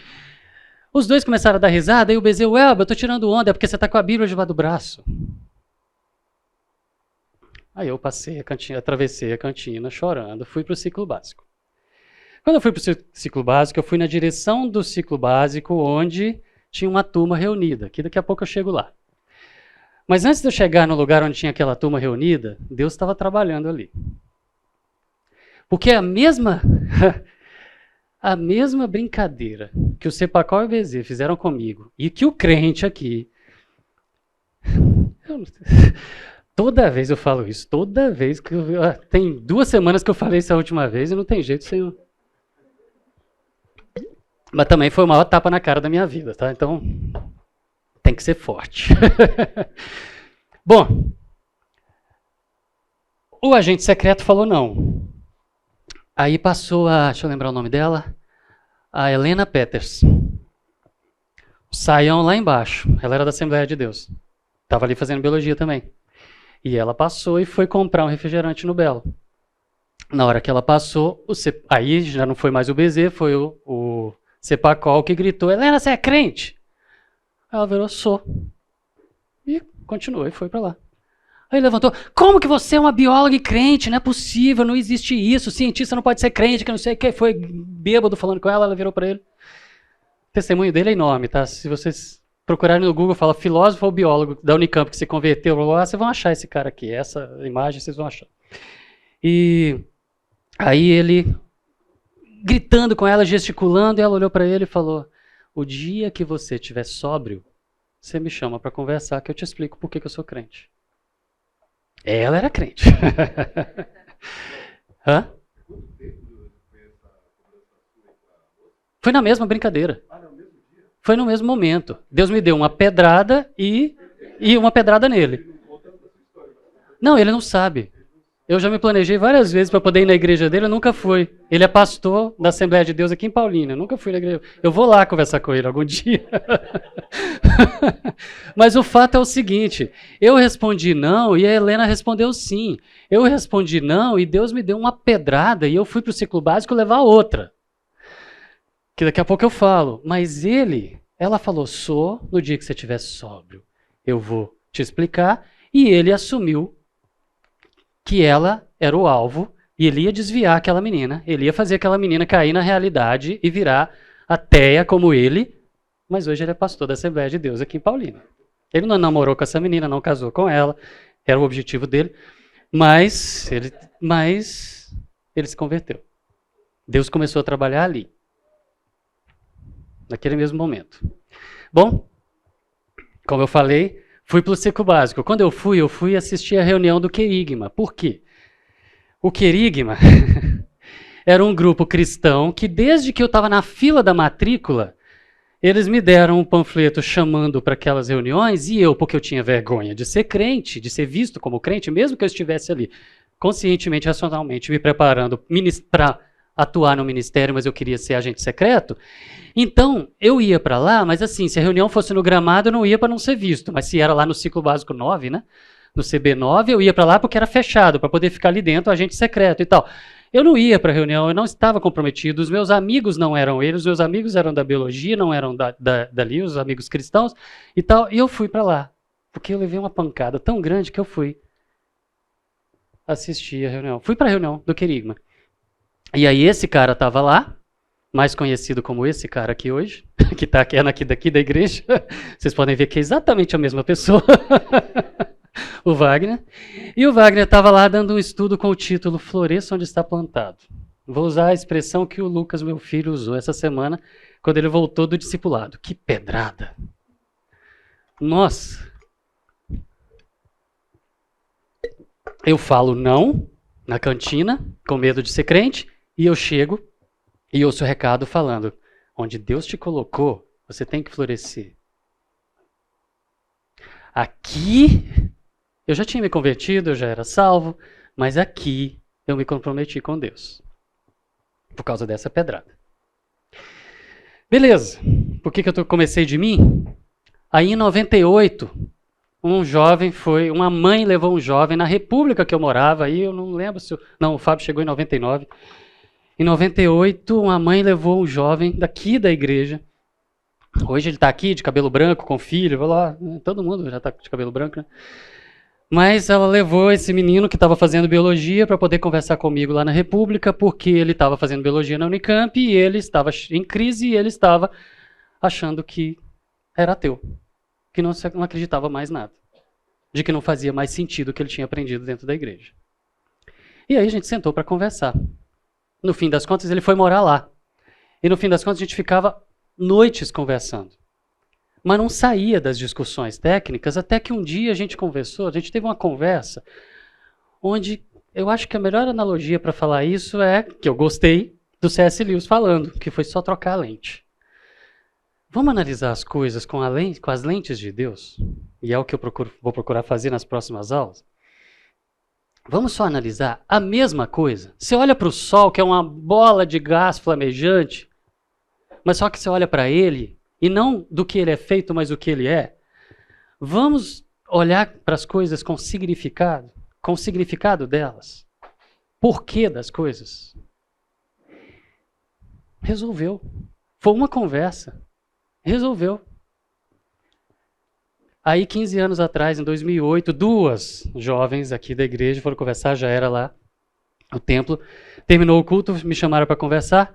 Os dois começaram a dar risada, aí o Bezerro, eu tô tirando onda, é porque você tá com a Bíblia debaixo do braço. Aí eu passei a cantina, atravessei a cantina chorando, fui pro ciclo básico. Quando eu fui pro ciclo básico, eu fui na direção do ciclo básico, onde tinha uma turma reunida, que daqui a pouco eu chego lá. Mas antes de eu chegar no lugar onde tinha aquela turma reunida, Deus estava trabalhando ali. Porque a mesma brincadeira que o Cepacol e o BZ fizeram comigo, e que o crente aqui... Toda vez eu falo isso, toda vez que tem 2 semanas que eu falei isso a última vez e não tem jeito sem... Mas também foi o maior tapa na cara da minha vida, tá? Então, tem que ser forte. Bom, o agente secreto falou não. Aí passou a, deixa eu lembrar o nome dela, a Helena Peters. O Saião lá embaixo, ela era da Assembleia de Deus. Estava ali fazendo biologia também. E ela passou e foi comprar um refrigerante no Belo. Na hora que ela passou, aí já não foi mais o BZ, foi o Cepacol que gritou, Helena, você é crente? Ela virou, sou. E continuou e foi para lá. Aí levantou, como que você é uma bióloga e crente? Não é possível, não existe isso, cientista não pode ser crente, que não sei o que. Foi bêbado falando com ela, ela virou para ele. O testemunho dele é enorme, tá? Se vocês procurarem no Google, fala filósofo ou biólogo da Unicamp que se converteu lá, vocês vão achar esse cara aqui, essa imagem vocês vão achar. E aí ele, gritando com ela, gesticulando, e ela olhou para ele e falou, o dia que você estiver sóbrio, você me chama para conversar que eu te explico por que eu sou crente. Ela era crente. Hã? Foi na mesma brincadeira. Foi no mesmo momento. Deus me deu uma pedrada e uma pedrada nele. Não, ele não sabe. Eu já me planejei várias vezes para poder ir na igreja dele, eu nunca fui. Ele é pastor da Assembleia de Deus aqui em Paulínia, eu nunca fui na igreja. Eu vou lá conversar com ele algum dia. Mas o fato é o seguinte, eu respondi não e a Helena respondeu sim. Eu respondi não e Deus me deu uma pedrada e eu fui para o ciclo básico levar outra. Que daqui a pouco eu falo. Mas ela falou, sou, no dia que você estiver sóbrio, eu vou te explicar. E ele assumiu que ela era o alvo, e ele ia desviar aquela menina, ele ia fazer aquela menina cair na realidade e virar ateia como ele, mas hoje ele é pastor da Assembleia de Deus aqui em Paulínia. Ele não namorou com essa menina, não casou com ela, era o objetivo dele, mas ele se converteu. Deus começou a trabalhar ali, naquele mesmo momento. Bom, como eu falei, fui para o ciclo básico. Quando eu fui assistir a reunião do Querigma. Por quê? O Querigma era um grupo cristão que, desde que eu estava na fila da matrícula, eles me deram um panfleto chamando para aquelas reuniões e eu, porque eu tinha vergonha de ser crente, de ser visto como crente, mesmo que eu estivesse ali conscientemente, racionalmente, me preparando para atuar no ministério, mas eu queria ser agente secreto. Então, eu ia para lá, mas assim, se a reunião fosse no Gramado, eu não ia para não ser visto. Mas se era lá no ciclo básico 9, né? No CB9, eu ia para lá porque era fechado, para poder ficar ali dentro, agente secreto e tal. Eu não ia para a reunião, eu não estava comprometido, os meus amigos não eram eles, os meus amigos eram da biologia, não eram dali, os amigos cristãos e tal. E eu fui para lá, porque eu levei uma pancada tão grande que eu fui assistir a reunião. Fui para a reunião do Querigma. E aí esse cara estava lá, mais conhecido como esse cara aqui hoje, que está aqui daqui da igreja. Vocês podem ver que é exatamente a mesma pessoa. O Wagner. E o Wagner estava lá dando um estudo com o título Floresça onde está plantado. Vou usar a expressão que o Lucas, meu filho, usou essa semana, quando ele voltou do discipulado. Que pedrada! Nossa! Eu falo não na cantina, com medo de ser crente, e eu chego e ouço o recado falando, onde Deus te colocou, você tem que florescer. Aqui, eu já tinha me convertido, eu já era salvo, mas aqui eu me comprometi com Deus. Por causa dessa pedrada. Beleza, por que eu comecei de mim? Aí em 98, uma mãe levou um jovem na república que eu morava, aí eu não lembro se... Não, o Fábio chegou em 99. Em 98, uma mãe levou um jovem daqui da igreja. Hoje ele está aqui de cabelo branco, com filho, vai lá, todo mundo já está de cabelo branco, né? Mas ela levou esse menino que estava fazendo biologia para poder conversar comigo lá na República, porque ele estava fazendo biologia na Unicamp e ele estava em crise e ele estava achando que era ateu, que não acreditava mais nada, de que não fazia mais sentido o que ele tinha aprendido dentro da igreja. E aí a gente sentou para conversar. No fim das contas, ele foi morar lá. E no fim das contas, a gente ficava noites conversando. Mas não saía das discussões técnicas, até que um dia a gente conversou, a gente teve uma conversa, onde eu acho que a melhor analogia para falar isso é, que eu gostei, do C.S. Lewis falando, que foi só trocar a lente. Vamos analisar as coisas com as lentes de Deus? E é o que eu vou procurar fazer nas próximas aulas. Vamos só analisar a mesma coisa. Você olha para o Sol, que é uma bola de gás flamejante, mas só que você olha para ele, e não do que ele é feito, mas o que ele é. Vamos olhar para as coisas com o significado delas. Porquê das coisas? Resolveu. Foi uma conversa. Resolveu. Aí, 15 anos atrás, em 2008, duas jovens aqui da igreja foram conversar, já era lá o templo. Terminou o culto, me chamaram para conversar.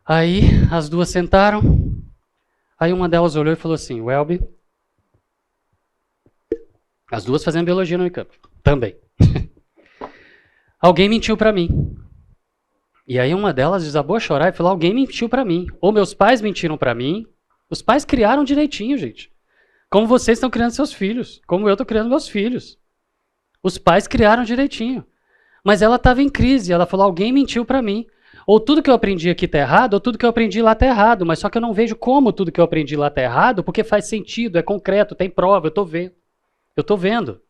Aí, as duas sentaram. Aí uma delas olhou e falou assim, Welby, as duas fazendo biologia no Unicamp, também. Alguém mentiu para mim. E aí uma delas desabou a chorar e falou, alguém mentiu para mim. Ou meus pais mentiram para mim. Os pais criaram direitinho, gente. Como vocês estão criando seus filhos, como eu estou criando meus filhos. Os pais criaram direitinho. Mas ela estava em crise, ela falou, alguém mentiu para mim. Ou tudo que eu aprendi aqui está errado, ou tudo que eu aprendi lá está errado. Mas só que eu não vejo como tudo que eu aprendi lá está errado, porque faz sentido, é concreto, tem prova, eu estou vendo. Eu estou vendo.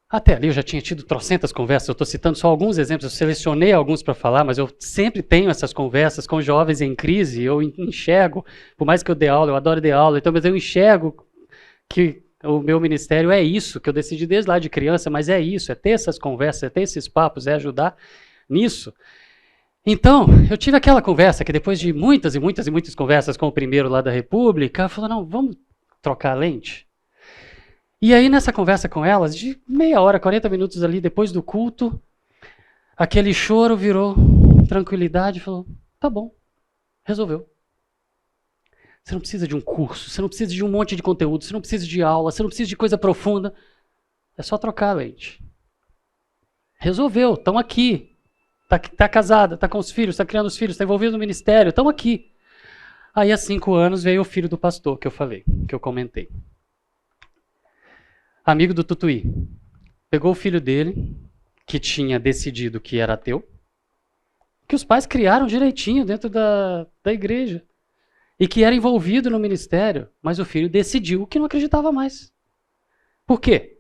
Até ali eu já tinha tido trocentas conversas, eu estou citando só alguns exemplos, eu selecionei alguns para falar, mas eu sempre tenho essas conversas com jovens em crise, eu enxergo, por mais que eu dê aula, eu adoro dar aula, então, mas eu enxergo que o meu ministério é isso, que eu decidi desde lá de criança, mas é isso, é ter essas conversas, é ter esses papos, é ajudar nisso. Então, eu tive aquela conversa que depois de muitas e muitas e muitas conversas com o primeiro lá da República, falou, não, vamos trocar a lente? E aí nessa conversa com elas, de meia hora, 40 minutos ali depois do culto, aquele choro virou tranquilidade, falou, tá bom, resolveu. Você não precisa de um curso, você não precisa de um monte de conteúdo, você não precisa de aula, você não precisa de coisa profunda. É só trocar a lente. Resolveu, estão aqui. Tá casada, tá com os filhos, tá criando os filhos, tá envolvido no ministério, estão aqui. Aí há 5 anos veio o filho do pastor, que eu falei, que eu comentei. Amigo do Tutuí. Pegou o filho dele, que tinha decidido que era ateu, que os pais criaram direitinho dentro da igreja. E que era envolvido no ministério, mas o filho decidiu que não acreditava mais. Por quê?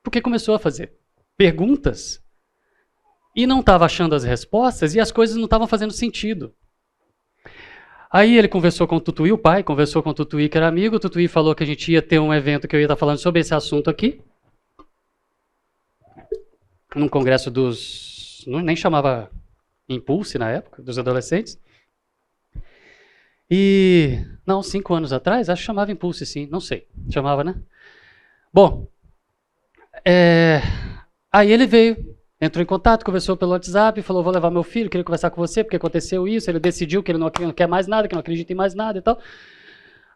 Porque começou a fazer perguntas e não estava achando as respostas e as coisas não estavam fazendo sentido. Aí ele conversou com o Tutuí, o pai conversou com o Tutuí, que era amigo, o Tutuí falou que a gente ia ter um evento que eu ia estar falando sobre esse assunto aqui, num congresso dos... nem chamava Impulse na época, dos adolescentes. E, não, 5 anos atrás, acho que chamava Impulse, sim, não sei, chamava, né? Bom, aí ele veio, entrou em contato, conversou pelo WhatsApp, falou, vou levar meu filho, queria conversar com você, porque aconteceu isso, ele decidiu que ele não quer mais nada, que não acredita em mais nada e tal.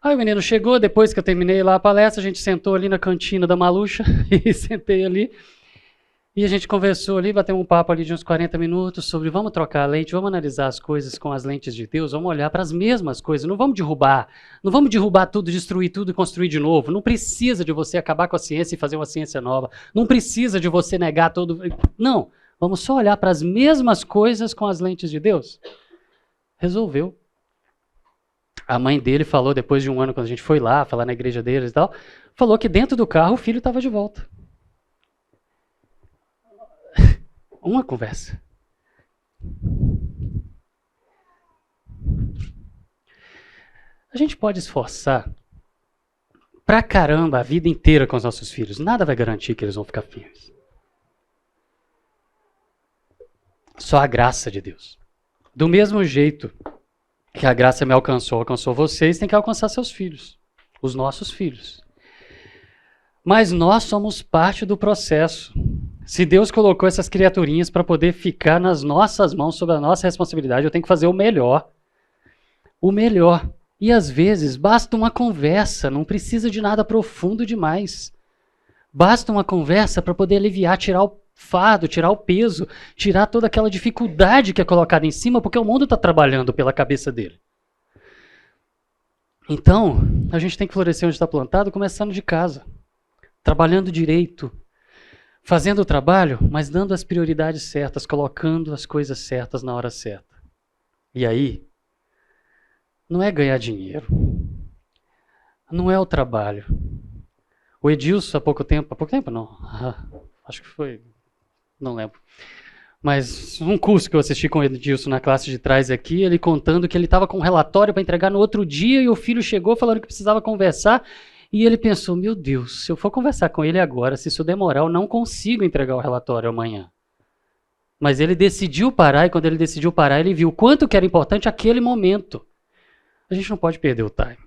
Aí o menino chegou, depois que eu terminei lá a palestra, a gente sentou ali na cantina da Maluxa, e sentei ali, e a gente conversou ali, bateu um papo ali de uns 40 minutos sobre vamos trocar a lente, vamos analisar as coisas com as lentes de Deus, vamos olhar para as mesmas coisas, não vamos derrubar tudo, destruir tudo e construir de novo. Não precisa de você acabar com a ciência e fazer uma ciência nova. Não precisa de você negar todo... Não, vamos só olhar para as mesmas coisas com as lentes de Deus. Resolveu. A mãe dele falou, depois de um ano, quando a gente foi lá, falar na igreja deles e tal, falou que dentro do carro o filho estava de volta. Uma conversa. A gente pode esforçar pra caramba a vida inteira com os nossos filhos. Nada vai garantir que eles vão ficar firmes. Só a graça de Deus. Do mesmo jeito que a graça me alcançou, alcançou vocês, tem que alcançar seus filhos, os nossos filhos. Mas nós somos parte do processo. Se Deus colocou essas criaturinhas para poder ficar nas nossas mãos, sob a nossa responsabilidade, eu tenho que fazer o melhor. O melhor. E às vezes basta uma conversa, não precisa de nada profundo demais. Basta uma conversa para poder aliviar, tirar o fardo, tirar o peso, tirar toda aquela dificuldade que é colocada em cima, porque o mundo está trabalhando pela cabeça dele. Então, a gente tem que florescer onde está plantado, começando de casa. Trabalhando direito. Fazendo o trabalho, mas dando as prioridades certas, colocando as coisas certas na hora certa. E aí, não é ganhar dinheiro. Não é o trabalho. O Edilson, há pouco tempo não, acho que foi, não lembro. Mas um curso que eu assisti com o Edilson na classe de trás aqui, ele contando que ele estava com um relatório para entregar no outro dia e o filho chegou falando que precisava conversar e ele pensou, meu Deus, se eu for conversar com ele agora, se isso demorar, eu não consigo entregar o relatório amanhã. Mas ele decidiu parar e quando ele decidiu parar, ele viu o quanto que era importante aquele momento. A gente não pode perder o time.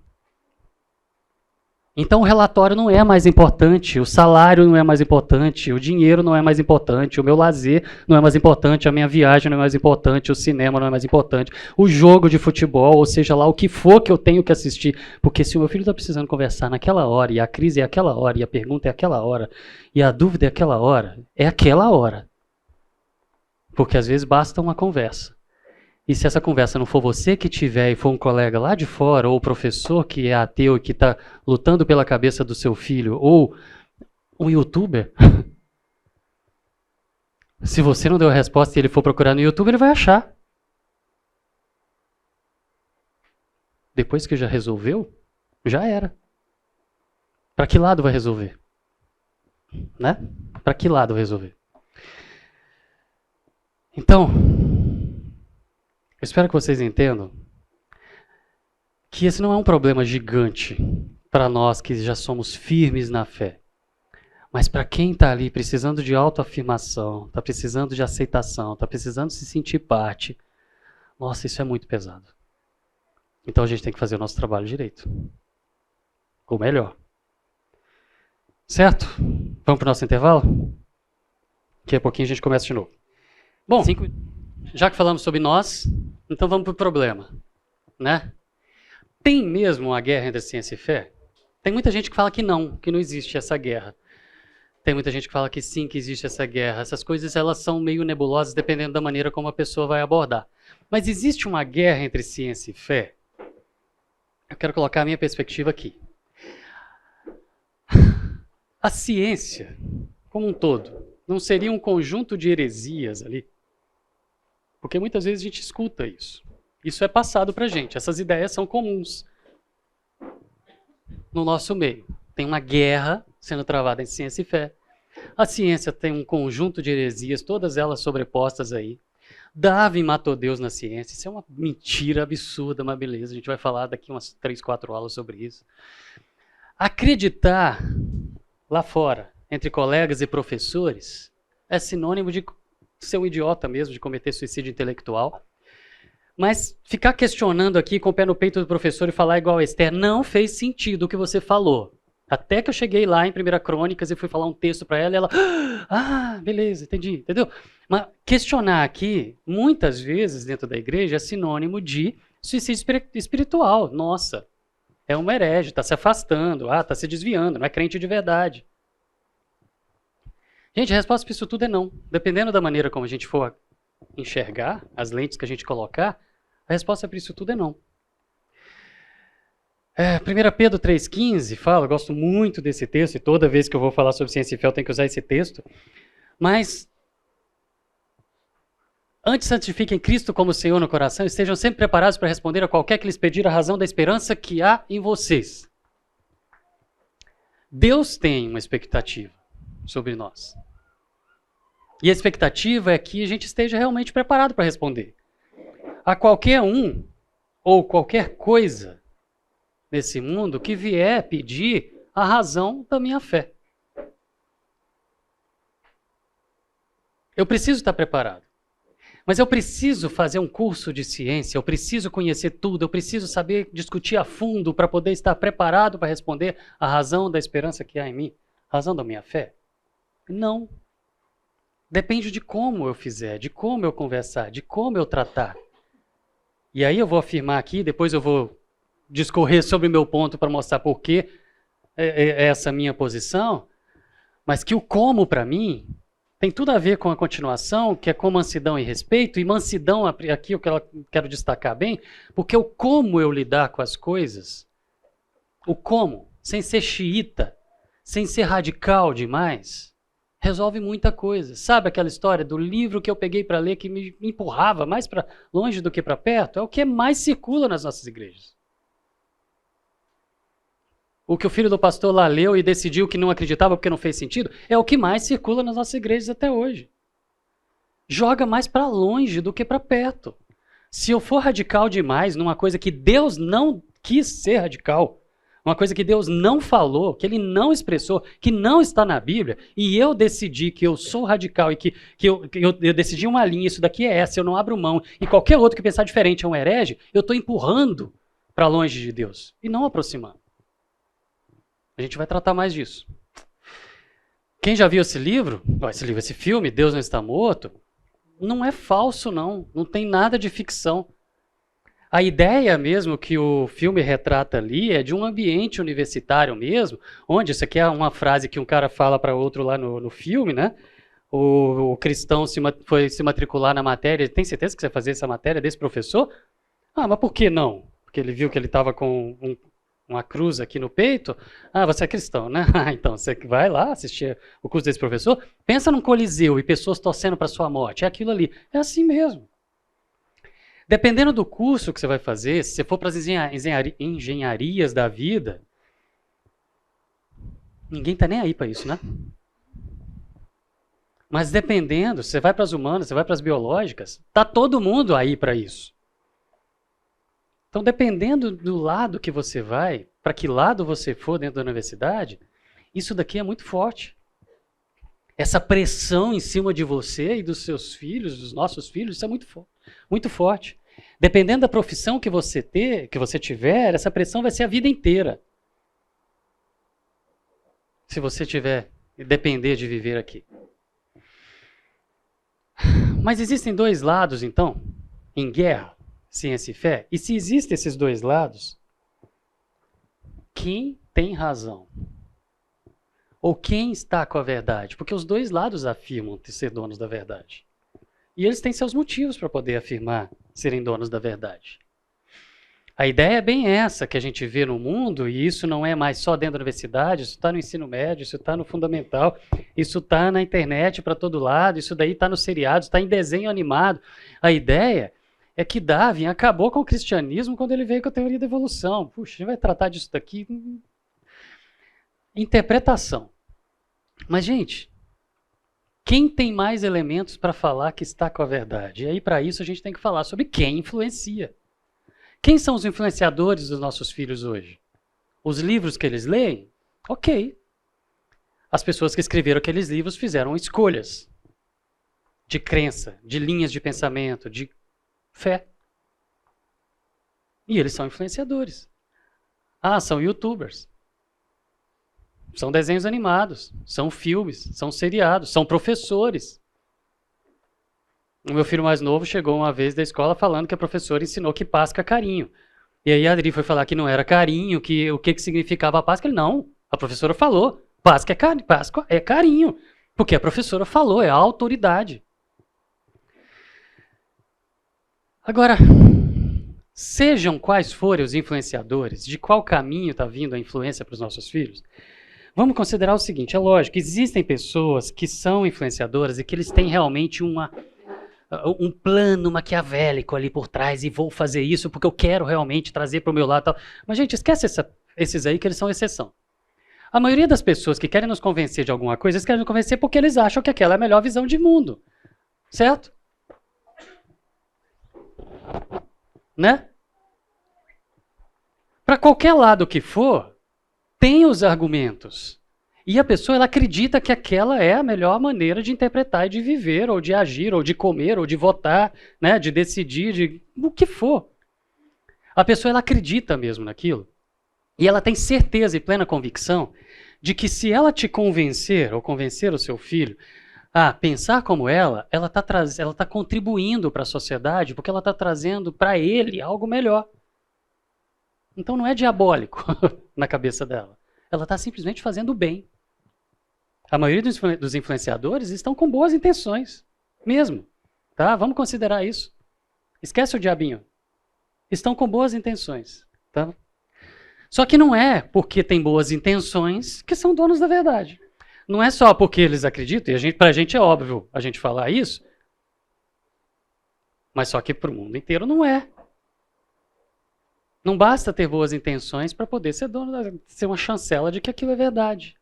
Então o relatório não é mais importante, o salário não é mais importante, o dinheiro não é mais importante, o meu lazer não é mais importante, a minha viagem não é mais importante, o cinema não é mais importante, o jogo de futebol, ou seja lá o que for que eu tenho que assistir. Porque se o meu filho está precisando conversar naquela hora, e a crise é aquela hora, e a pergunta é aquela hora, e a dúvida é aquela hora. Porque às vezes basta uma conversa. E se essa conversa não for você que tiver e for um colega lá de fora, ou o professor que é ateu e que está lutando pela cabeça do seu filho, ou um youtuber, se você não deu a resposta e ele for procurar no YouTube, ele vai achar. Depois que já resolveu, já era. Para que lado vai resolver? Né? Para que lado vai resolver? Então, eu espero que vocês entendam que esse não é um problema gigante para nós que já somos firmes na fé. Mas para quem está ali precisando de autoafirmação, está precisando de aceitação, está precisando se sentir parte, nossa, isso é muito pesado. Então a gente tem que fazer o nosso trabalho direito. Ou melhor. Certo? Vamos para o nosso intervalo? Daqui a pouquinho a gente começa de novo. Bom, já que falamos sobre nós, então vamos para o problema, né? Tem mesmo uma guerra entre ciência e fé? Tem muita gente que fala que não existe essa guerra. Tem muita gente que fala que sim, que existe essa guerra. Essas coisas elas são meio nebulosas dependendo da maneira como a pessoa vai abordar. Mas existe uma guerra entre ciência e fé? Eu quero colocar a minha perspectiva aqui. A ciência, como um todo, não seria um conjunto de heresias ali? Porque muitas vezes a gente escuta isso. Isso é passado para a gente. Essas ideias são comuns no nosso meio. Tem uma guerra sendo travada entre ciência e fé. A ciência tem um conjunto de heresias, todas elas sobrepostas aí. Darwin matou Deus na ciência. Isso é uma mentira absurda, mas beleza. A gente vai falar daqui umas 3, 4 aulas sobre isso. Acreditar lá fora, entre colegas e professores, é sinônimo de ser um idiota mesmo, de cometer suicídio intelectual. Mas ficar questionando aqui com o pé no peito do professor e falar igual a Esther, não fez sentido o que você falou. Até que eu cheguei lá em 1 Crônicas e fui falar um texto para ela e ela, beleza, entendi, entendeu? Mas questionar aqui, muitas vezes dentro da igreja, é sinônimo de suicídio espiritual. Nossa, é um herege, está se afastando, está se desviando, não é crente de verdade. Gente, a resposta para isso tudo é não. Dependendo da maneira como a gente for enxergar, as lentes que a gente colocar, a resposta para isso tudo é não. 1 Pedro 3,15 fala, eu gosto muito desse texto, e toda vez que eu vou falar sobre ciência e fé eu tenho que usar esse texto, mas antes santifiquem Cristo como Senhor no coração e estejam sempre preparados para responder a qualquer que lhes pedir a razão da esperança que há em vocês. Deus tem uma expectativa sobre nós. E a expectativa é que a gente esteja realmente preparado para responder. A qualquer um ou qualquer coisa nesse mundo que vier pedir a razão da minha fé. Eu preciso estar preparado. Mas eu preciso fazer um curso de ciência, eu preciso conhecer tudo, eu preciso saber discutir a fundo para poder estar preparado para responder a razão da esperança que há em mim, a razão da minha fé? Não. Depende de como eu fizer, de como eu conversar, de como eu tratar. E aí eu vou afirmar aqui, depois eu vou discorrer sobre o meu ponto para mostrar por que é essa minha posição, mas que o como para mim tem tudo a ver com a continuação, que é com mansidão e respeito, e mansidão aqui eu quero destacar bem, porque o como eu lidar com as coisas, o como, sem ser xiita, sem ser radical demais, resolve muita coisa. Sabe aquela história do livro que eu peguei para ler que me empurrava mais para longe do que para perto? É o que mais circula nas nossas igrejas. O que o filho do pastor lá leu e decidiu que não acreditava porque não fez sentido, é o que mais circula nas nossas igrejas até hoje. Joga mais para longe do que para perto. Se eu for radical demais numa coisa que Deus não quis ser radical, uma coisa que Deus não falou, que Ele não expressou, que não está na Bíblia, e eu decidi que eu sou radical e que eu decidi uma linha, isso daqui é essa, eu não abro mão, e qualquer outro que pensar diferente é um herege, eu estou empurrando para longe de Deus e não aproximando. A gente vai tratar mais disso. Quem já viu esse filme, Deus Não Está Morto, não é falso não tem nada de ficção. A ideia mesmo que o filme retrata ali é de um ambiente universitário mesmo, onde, isso aqui é uma frase que um cara fala para outro lá no filme, né? O cristão foi se matricular na matéria, tem certeza que você vai fazer essa matéria desse professor? Ah, mas por que não? Porque ele viu que ele estava com uma cruz aqui no peito. Ah, você é cristão, né? Então, você vai lá assistir o curso desse professor, pensa num coliseu e pessoas torcendo para sua morte, é aquilo ali. É assim mesmo. Dependendo do curso que você vai fazer, se você for para as engenharias da vida, ninguém está nem aí para isso, né? Mas dependendo, você vai para as humanas, você vai para as biológicas, está todo mundo aí para isso. Então, dependendo do lado que você vai, para que lado você for dentro da universidade, isso daqui é muito forte. Essa pressão em cima de você e dos seus filhos, dos nossos filhos, isso é muito forte. Dependendo da profissão que você tiver, essa pressão vai ser a vida inteira. Se você tiver e depender de viver aqui. Mas existem dois lados, então, em guerra. Ciência e fé? E se existem esses dois lados, quem tem razão? Ou quem está com a verdade? Porque os dois lados afirmam ser donos da verdade. E eles têm seus motivos para poder afirmar serem donos da verdade. A ideia é bem essa que a gente vê no mundo, e isso não é mais só dentro da universidade, isso está no ensino médio, isso está no fundamental, isso está na internet para todo lado, isso daí está nos seriados, está em desenho animado. A ideia é que Darwin acabou com o cristianismo quando ele veio com a teoria da evolução. Puxa, a gente vai tratar disso daqui. Interpretação. Mas, gente, quem tem mais elementos para falar que está com a verdade? E aí, para isso, a gente tem que falar sobre quem influencia. Quem são os influenciadores dos nossos filhos hoje? Os livros que eles leem? Ok. As pessoas que escreveram aqueles livros fizeram escolhas de crença, de linhas de pensamento, de fé. E eles são influenciadores. Ah, são youtubers. São desenhos animados, são filmes, são seriados, são professores. O meu filho mais novo chegou uma vez da escola falando que a professora ensinou que Páscoa é carinho. E aí a Adri foi falar que não era carinho, que o que significava a Páscoa. Ele, não, a professora falou, Páscoa é carinho. Porque a professora falou, é a autoridade. Agora, sejam quais forem os influenciadores, de qual caminho está vindo a influência para os nossos filhos, vamos considerar o seguinte, é lógico, existem pessoas que são influenciadoras e que eles têm realmente um plano maquiavélico ali por trás e vou fazer isso porque eu quero realmente trazer para o meu lado. Tal. Mas, gente, esquece esses aí que eles são exceção. A maioria das pessoas que querem nos convencer de alguma coisa, eles querem nos convencer porque eles acham que aquela é a melhor visão de mundo. Certo? Né? Para qualquer lado que for, tem os argumentos. E a pessoa ela acredita que aquela é a melhor maneira de interpretar e de viver, ou de agir, ou de comer, ou de votar, né, de decidir, de o que for. A pessoa ela acredita mesmo naquilo. E ela tem certeza e plena convicção de que se ela te convencer, ou convencer o seu filho, a pensar como ela está contribuindo para a sociedade, porque ela está trazendo para ele algo melhor. Então não é diabólico na cabeça dela. Ela está simplesmente fazendo o bem. A maioria dos influenciadores estão com boas intenções, mesmo. Tá? Vamos considerar isso. Esquece o diabinho. Estão com boas intenções. Tá? Só que não é porque tem boas intenções que são donos da verdade. Não é só porque eles acreditam, e para a gente é óbvio a gente falar isso, mas só que para o mundo inteiro não é. Não basta ter boas intenções para poder ser ser uma chancela de que aquilo é verdade.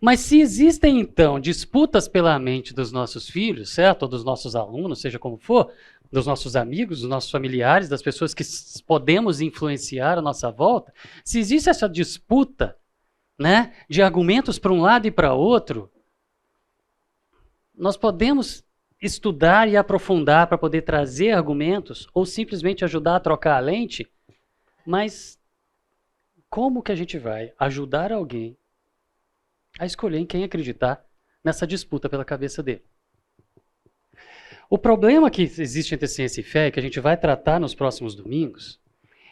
Mas se existem, então, disputas pela mente dos nossos filhos, certo? Ou dos nossos alunos, seja como for, dos nossos amigos, dos nossos familiares, das pessoas que podemos influenciar à nossa volta, se existe essa disputa, né, de argumentos para um lado e para outro, nós podemos estudar e aprofundar para poder trazer argumentos ou simplesmente ajudar a trocar a lente, mas como que a gente vai ajudar alguém a escolher em quem acreditar nessa disputa pela cabeça dele? O problema que existe entre ciência e fé, que a gente vai tratar nos próximos domingos,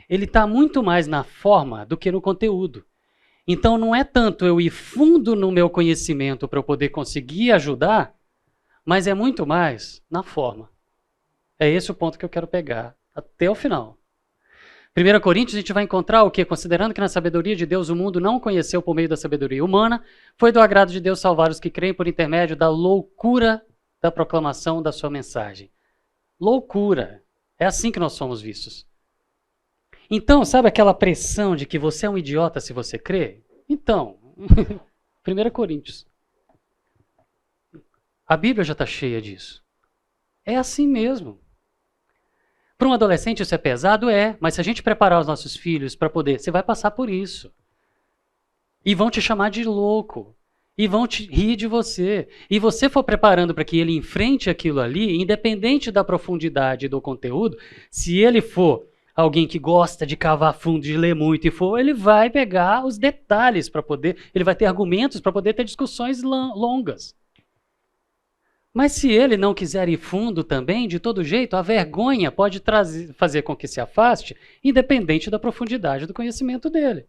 ele está muito mais na forma do que no conteúdo. Então não é tanto eu ir fundo no meu conhecimento para eu poder conseguir ajudar, mas é muito mais na forma. É esse o ponto que eu quero pegar até o final. 1 Coríntios a gente vai encontrar o quê? Considerando que na sabedoria de Deus o mundo não conheceu por meio da sabedoria humana, foi do agrado de Deus salvar os que creem por intermédio da loucura da proclamação da sua mensagem. Loucura. É assim que nós somos vistos. Então, sabe aquela pressão de que você é um idiota se você crê? Então, 1 Coríntios. A Bíblia já está cheia disso. É assim mesmo. Para um adolescente isso é pesado? É, mas se a gente preparar os nossos filhos para poder, você vai passar por isso. E vão te chamar de louco. E vão te rir de você. E você for preparando para que ele enfrente aquilo ali, independente da profundidade do conteúdo, se ele for alguém que gosta de cavar fundo, de ler muito ele vai pegar os detalhes para poder, ele vai ter argumentos para poder ter discussões longas. Mas se ele não quiser ir fundo também, de todo jeito, a vergonha pode fazer com que se afaste, independente da profundidade do conhecimento dele.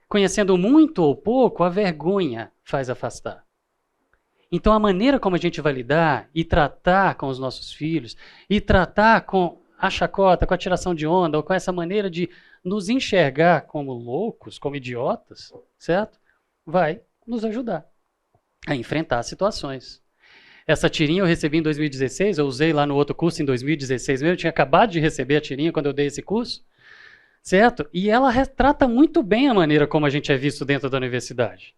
Conhecendo muito ou pouco, a vergonha faz afastar. Então a maneira como a gente vai lidar e tratar com os nossos filhos, e tratar com a chacota, com a tiração de onda, ou com essa maneira de nos enxergar como loucos, como idiotas, certo? Vai nos ajudar a enfrentar situações. Essa tirinha eu recebi em 2016, eu usei lá no outro curso em 2016 mesmo, eu tinha acabado de receber a tirinha quando eu dei esse curso, certo? E ela retrata muito bem a maneira como a gente é visto dentro da universidade.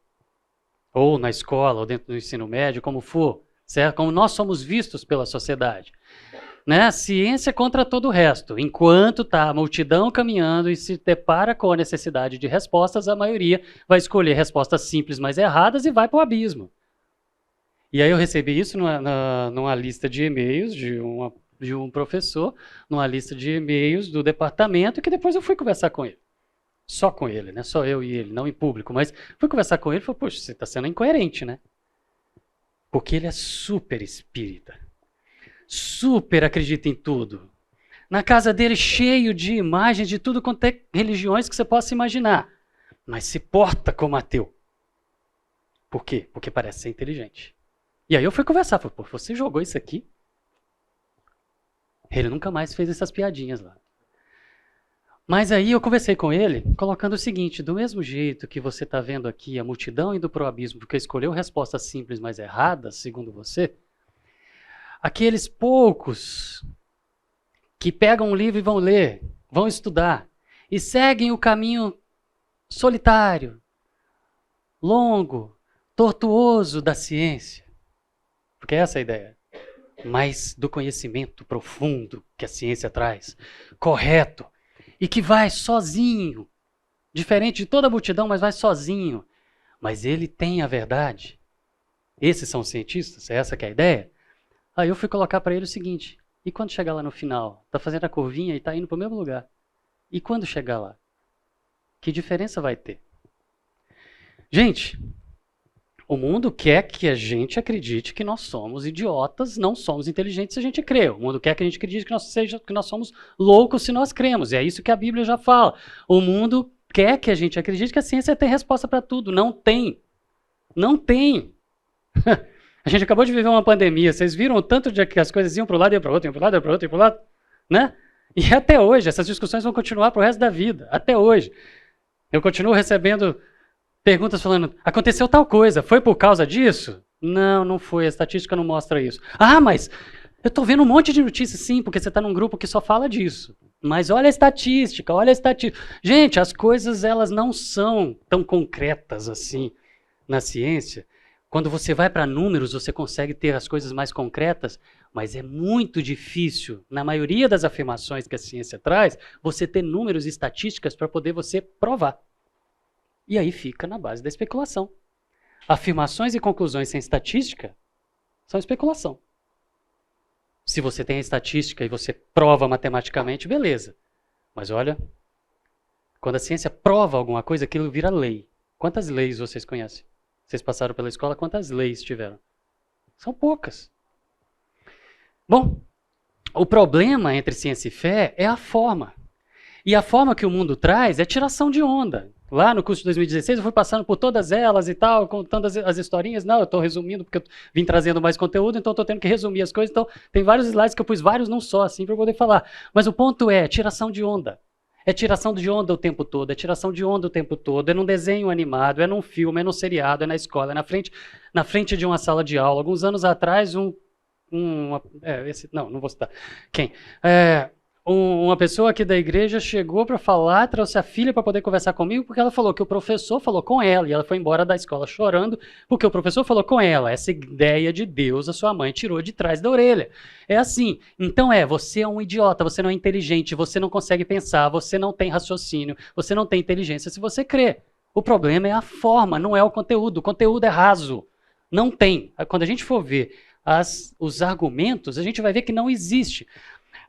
Ou na escola, ou dentro do ensino médio, como for, certo? Como nós somos vistos pela sociedade. Né? Ciência contra todo o resto. Enquanto está a multidão caminhando e se depara com a necessidade de respostas, a maioria vai escolher respostas simples, mas erradas e vai para o abismo. E aí eu recebi isso numa lista de e-mails de um professor, numa lista de e-mails do departamento, que depois eu fui conversar com ele. Só com ele, né? Só eu e ele, não em público. Mas fui conversar com ele e falei, poxa, você está sendo incoerente, né? Porque ele é super espírita. Super acredita em tudo. Na casa dele cheio de imagens de tudo quanto é religiões que você possa imaginar. Mas se porta como ateu. Por quê? Porque parece ser inteligente. E aí eu fui conversar, falei, pô, você jogou isso aqui? Ele nunca mais fez essas piadinhas lá. Mas aí eu conversei com ele, colocando o seguinte, do mesmo jeito que você está vendo aqui a multidão indo para o abismo porque escolheu respostas simples, mas erradas, segundo você, aqueles poucos que pegam um livro e vão ler, vão estudar, e seguem o caminho solitário, longo, tortuoso da ciência, porque essa é a ideia, mas do conhecimento profundo que a ciência traz, correto, e que vai sozinho, diferente de toda a multidão, mas vai sozinho, mas ele tem a verdade. Esses são os cientistas? É essa que é a ideia? Aí eu fui colocar para ele o seguinte, e quando chegar lá no final? Está fazendo a curvinha e está indo para o mesmo lugar. E quando chegar lá? Que diferença vai ter? Gente, o mundo quer que a gente acredite que nós somos idiotas, não somos inteligentes se a gente crê. O mundo quer que a gente acredite que nós somos loucos se nós cremos. E é isso que a Bíblia já fala. O mundo quer que a gente acredite que a ciência tem resposta para tudo. Não tem. Não tem. A gente acabou de viver uma pandemia. Vocês viram o tanto de que as coisas iam para um lado, iam para o outro, iam para o lado, iam para o outro, iam para o lado? Né? E até hoje, essas discussões vão continuar para o resto da vida. Até hoje. Eu continuo recebendo perguntas falando, aconteceu tal coisa, foi por causa disso? Não, não foi, a estatística não mostra isso. Ah, mas eu estou vendo um monte de notícias, sim, porque você está num grupo que só fala disso. Mas olha a estatística, olha a estatística. Gente, as coisas elas não são tão concretas assim na ciência. Quando você vai para números, você consegue ter as coisas mais concretas, mas é muito difícil, na maioria das afirmações que a ciência traz, você ter números e estatísticas para poder você provar. E aí fica na base da especulação. Afirmações e conclusões sem estatística são especulação. Se você tem a estatística e você prova matematicamente, beleza. Mas olha, quando a ciência prova alguma coisa, aquilo vira lei. Quantas leis vocês conhecem? Vocês passaram pela escola, quantas leis tiveram? São poucas. Bom, o problema entre ciência e fé é a forma. E a forma que o mundo traz é tiração de onda. Lá no curso de 2016 eu fui passando por todas elas e tal, contando as historinhas. Não, eu estou resumindo porque eu vim trazendo mais conteúdo, então estou tendo que resumir as coisas. Então tem vários slides que eu pus vários num só, assim, para eu poder falar. Mas o ponto é tiração de onda. É tiração de onda o tempo todo, é tiração de onda o tempo todo. É num desenho animado, é num filme, é num seriado, é na escola, é na frente de uma sala de aula. Alguns anos atrás, não vou citar. Quem? Uma pessoa aqui da igreja chegou para falar, trouxe a filha para poder conversar comigo, porque ela falou que o professor falou com ela, e ela foi embora da escola chorando, porque o professor falou com ela. Essa ideia de Deus a sua mãe tirou de trás da orelha. É assim. Então você é um idiota, você não é inteligente, você não consegue pensar, você não tem raciocínio, você não tem inteligência se você crê. O problema é a forma, não é o conteúdo. O conteúdo é raso. Não tem. Quando a gente for ver os argumentos, a gente vai ver que não existe.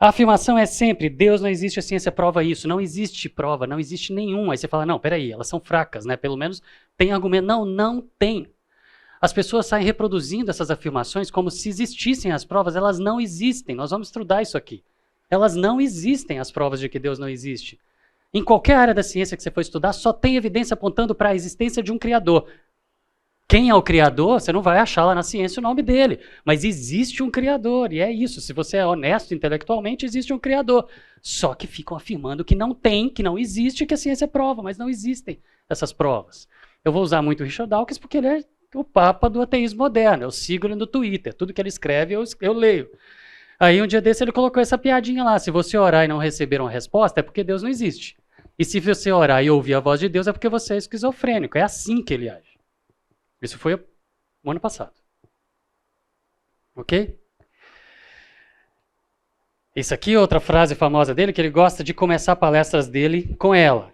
A afirmação é sempre, Deus não existe, a ciência prova isso. Não existe prova, não existe nenhum. Aí você fala, não, peraí, elas são fracas, né? Pelo menos tem argumento. Não, não tem. As pessoas saem reproduzindo essas afirmações como se existissem as provas. Elas não existem. Nós vamos estudar isso aqui. Elas não existem, as provas de que Deus não existe. Em qualquer área da ciência que você for estudar, só tem evidência apontando para a existência de um criador. Quem é o criador, você não vai achar lá na ciência o nome dele. Mas existe um criador, e é isso. Se você é honesto intelectualmente, existe um criador. Só que ficam afirmando que não tem, que não existe, que a ciência prova, mas não existem essas provas. Eu vou usar muito o Richard Dawkins porque ele é o papa do ateísmo moderno. Eu sigo ele no Twitter. Tudo que ele escreve, eu leio. Aí um dia desse ele colocou essa piadinha lá. Se você orar e não receber uma resposta, é porque Deus não existe. E se você orar e ouvir a voz de Deus, é porque você é esquizofrênico. É assim que ele age. Isso foi o ano passado. Ok? Isso aqui é outra frase famosa dele, que ele gosta de começar palestras dele com ela.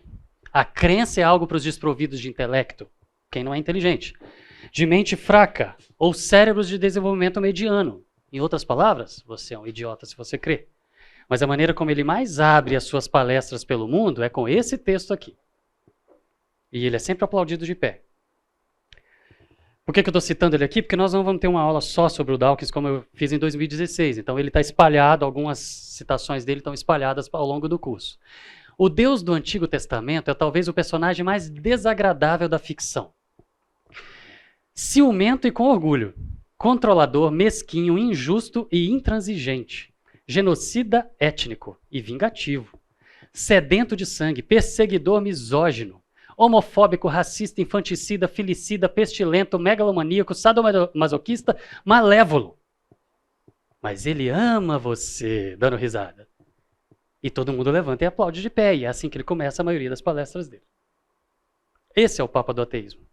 A crença é algo para os desprovidos de intelecto, quem não é inteligente. De mente fraca, ou cérebros de desenvolvimento mediano. Em outras palavras, você é um idiota se você crê. Mas a maneira como ele mais abre as suas palestras pelo mundo é com esse texto aqui. E ele é sempre aplaudido de pé. Por que eu estou citando ele aqui? Porque nós não vamos ter uma aula só sobre o Dawkins, como eu fiz em 2016. Então ele está espalhado, algumas citações dele estão espalhadas ao longo do curso. O Deus do Antigo Testamento é talvez o personagem mais desagradável da ficção. Ciumento e com orgulho. Controlador, mesquinho, injusto e intransigente. Genocida étnico e vingativo. Sedento de sangue, perseguidor misógino. Homofóbico, racista, infanticida, filicida, pestilento, megalomaníaco, sadomasoquista, malévolo. Mas ele ama você, dando risada. E todo mundo levanta e aplaude de pé, e é assim que ele começa a maioria das palestras dele. Esse é o Papa do Ateísmo.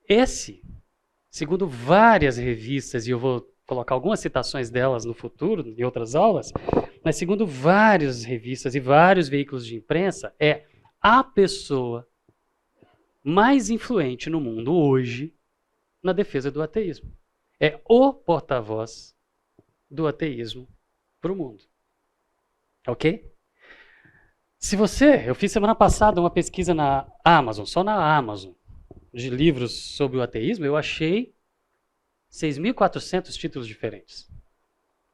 Esse, segundo várias revistas, e eu vou colocar algumas citações delas no futuro, em outras aulas, mas segundo várias revistas e vários veículos de imprensa, é a pessoa mais influente no mundo hoje na defesa do ateísmo. É o porta-voz do ateísmo para o mundo. Ok? Eu fiz semana passada uma pesquisa na Amazon, só na Amazon, de livros sobre o ateísmo, eu achei 6.400 títulos diferentes.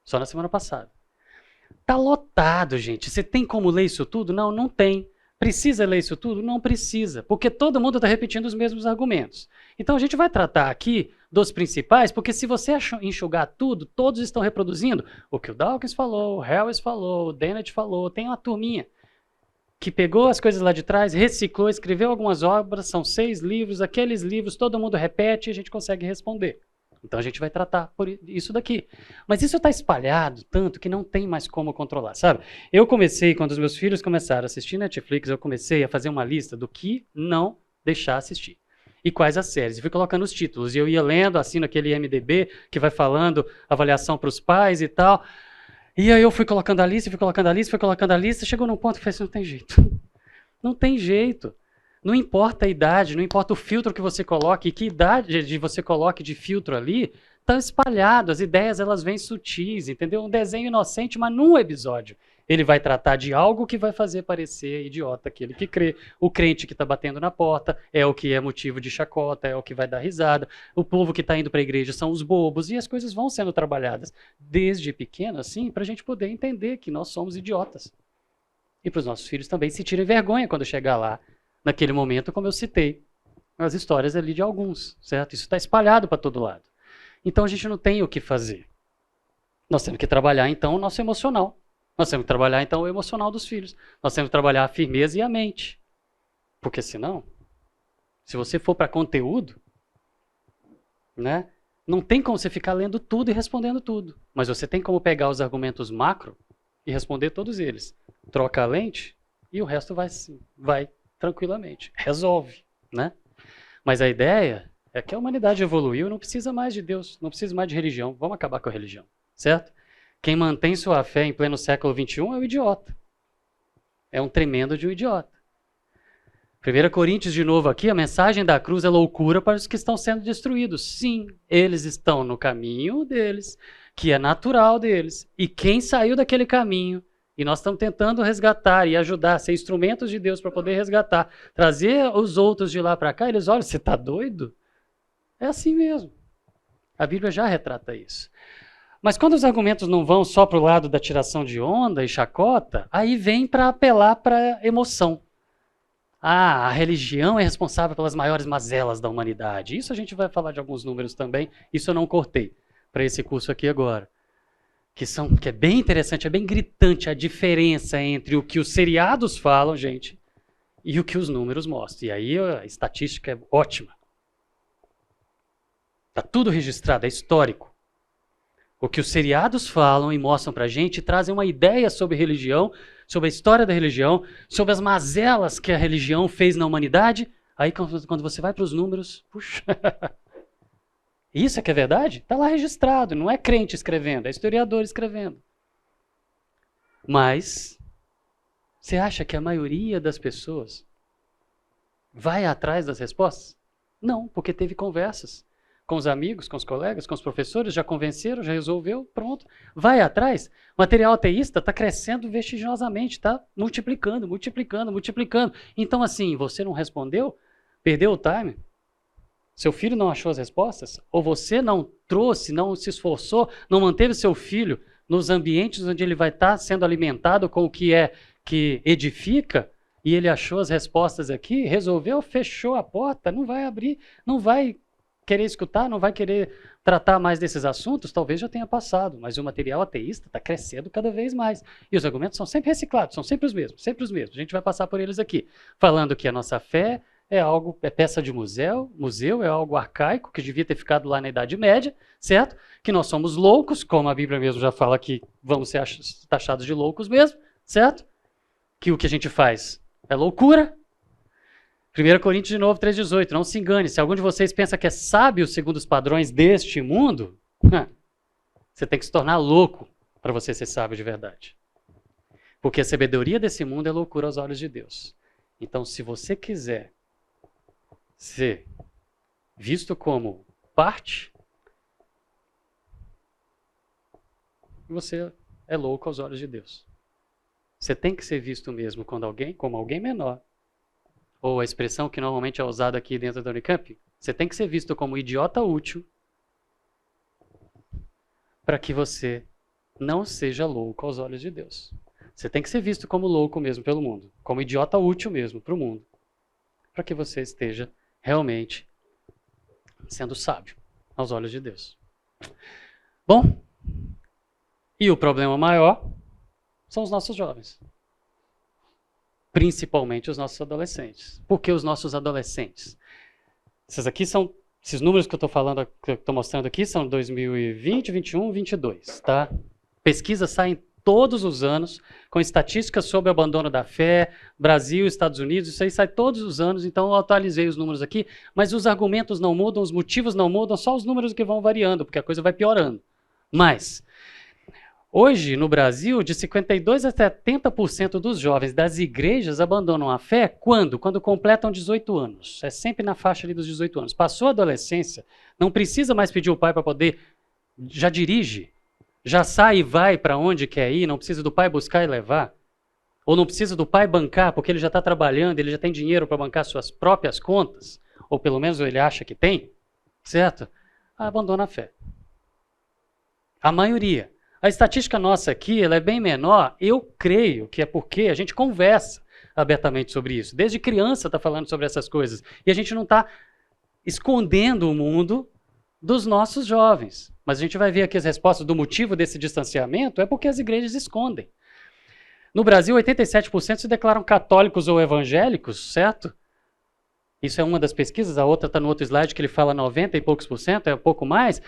Só na semana passada. Tá lotado, gente. Você tem como ler isso tudo? Não, não tem. Precisa ler isso tudo? Não precisa, porque todo mundo está repetindo os mesmos argumentos. Então a gente vai tratar aqui dos principais, porque se você enxugar tudo, todos estão reproduzindo o que o Dawkins falou, o Harris falou, o Dennett falou, tem uma turminha que pegou as coisas lá de trás, reciclou, escreveu algumas obras, são 6 livros, aqueles livros todo mundo repete e a gente consegue responder. Então a gente vai tratar por isso daqui. Mas isso está espalhado tanto que não tem mais como controlar, sabe? Eu comecei, quando os meus filhos começaram a assistir Netflix, eu comecei a fazer uma lista do que não deixar assistir. E quais as séries. E fui colocando os títulos. E eu ia lendo, assino aquele IMDb, que vai falando avaliação para os pais e tal. E aí eu fui colocando a lista, fui colocando a lista, chegou num ponto que eu falei assim, não tem jeito. Não tem jeito. Não importa a idade, não importa o filtro que você coloque, que idade você coloque de filtro ali, está espalhado, as ideias elas vêm sutis, entendeu? Um desenho inocente, mas num episódio ele vai tratar de algo que vai fazer parecer idiota aquele que crê, o crente que está batendo na porta, é o que é motivo de chacota, é o que vai dar risada, o povo que está indo para a igreja são os bobos, e as coisas vão sendo trabalhadas desde pequeno, assim, para a gente poder entender que nós somos idiotas. E para os nossos filhos também se tirem vergonha quando chegar lá, naquele momento, como eu citei, as histórias ali de alguns, certo? Isso está espalhado para todo lado. Então a gente não tem o que fazer. Nós temos que trabalhar, então, o nosso emocional. Nós temos que trabalhar, então, o emocional dos filhos. Nós temos que trabalhar a firmeza e a mente. Porque senão, se você for para conteúdo, né, não tem como você ficar lendo tudo e respondendo tudo. Mas você tem como pegar os argumentos macro e responder todos eles. Troca a lente e o resto vai tranquilamente. Resolve, né? Mas a ideia é que a humanidade evoluiu e não precisa mais de Deus, não precisa mais de religião. Vamos acabar com a religião, certo? Quem mantém sua fé em pleno século XXI é o idiota. É um tremendo de um idiota. 1 Coríntios, de novo aqui, a mensagem da cruz é loucura para os que estão sendo destruídos. Sim, eles estão no caminho deles, que é natural deles. E quem saiu daquele caminho, e nós estamos tentando resgatar e ajudar, ser instrumentos de Deus para poder resgatar, trazer os outros de lá para cá, eles olham, você está doido? É assim mesmo. A Bíblia já retrata isso. Mas quando os argumentos não vão só para o lado da tiração de onda e chacota, aí vem para apelar para a emoção. Ah, a religião é responsável pelas maiores mazelas da humanidade. Isso a gente vai falar de alguns números também, isso eu não cortei para esse curso aqui agora. Que é bem interessante, é bem gritante a diferença entre o que os seriados falam, gente, e o que os números mostram. E aí a estatística é ótima. Está tudo registrado, é histórico. O que os seriados falam e mostram para a gente trazem uma ideia sobre religião, sobre a história da religião, sobre as mazelas que a religião fez na humanidade. Aí quando você vai para os números, puxa... Isso é que é verdade? Está lá registrado, não é crente escrevendo, é historiador escrevendo. Mas, você acha que a maioria das pessoas vai atrás das respostas? Não, porque teve conversas com os amigos, com os colegas, com os professores, já convenceram, já resolveu, pronto. Vai atrás. O material ateísta está crescendo vertiginosamente, está multiplicando, multiplicando, multiplicando. Então, assim, você não respondeu, perdeu o time. Seu filho não achou as respostas? Ou você não trouxe, não se esforçou, não manteve seu filho nos ambientes onde ele vai estar sendo alimentado com o que é que edifica, e ele achou as respostas aqui, resolveu, fechou a porta, não vai abrir, não vai querer escutar, não vai querer tratar mais desses assuntos, talvez já tenha passado, mas o material ateísta está crescendo cada vez mais. E os argumentos são sempre reciclados, são sempre os mesmos, sempre os mesmos. A gente vai passar por eles aqui, falando que a nossa fé é peça de museu é algo arcaico, que devia ter ficado lá na Idade Média, certo? Que nós somos loucos, como a Bíblia mesmo já fala que vamos ser taxados de loucos mesmo, certo? Que o que a gente faz é loucura. 1 Coríntios, de novo, 3,18, não se engane, se algum de vocês pensa que é sábio segundo os padrões deste mundo, você tem que se tornar louco para você ser sábio de verdade. Porque a sabedoria desse mundo é loucura aos olhos de Deus. Então, se você quiser ser visto como parte, você é louco aos olhos de Deus. Você tem que ser visto mesmo como alguém menor. Ou a expressão que normalmente é usada aqui dentro da Unicamp, você tem que ser visto como idiota útil para que você não seja louco aos olhos de Deus. Você tem que ser visto como louco mesmo pelo mundo, como idiota útil mesmo para o mundo, para que você esteja realmente sendo sábio aos olhos de Deus. Bom, e o problema maior são os nossos jovens. Principalmente os nossos adolescentes. Por que os nossos adolescentes? Esses números que eu estou falando, que eu estou mostrando aqui, são 2020, 21, 22, tá? Pesquisas saem todos os anos com estatísticas sobre o abandono da fé, Brasil, Estados Unidos, isso aí sai todos os anos, então eu atualizei os números aqui, mas os argumentos não mudam, os motivos não mudam, só os números que vão variando, porque a coisa vai piorando. Mas hoje, no Brasil, de 52% a 70% dos jovens das igrejas abandonam a fé quando? Quando completam 18 anos. É sempre na faixa ali dos 18 anos. Passou a adolescência, não precisa mais pedir o pai para poder, já dirige, já sai e vai para onde quer ir, não precisa do pai buscar e levar. Ou não precisa do pai bancar, porque ele já está trabalhando, ele já tem dinheiro para bancar suas próprias contas, ou pelo menos ele acha que tem, certo? Abandona a fé. A maioria. A estatística nossa aqui, ela é bem menor, eu creio que é porque a gente conversa abertamente sobre isso. Desde criança está falando sobre essas coisas. E a gente não está escondendo o mundo dos nossos jovens. Mas a gente vai ver aqui as respostas do motivo desse distanciamento, é porque as igrejas escondem. No Brasil, 87% se declaram católicos ou evangélicos, certo? Isso é uma das pesquisas, a outra está no outro slide que ele fala 90 e poucos por cento, é um pouco mais.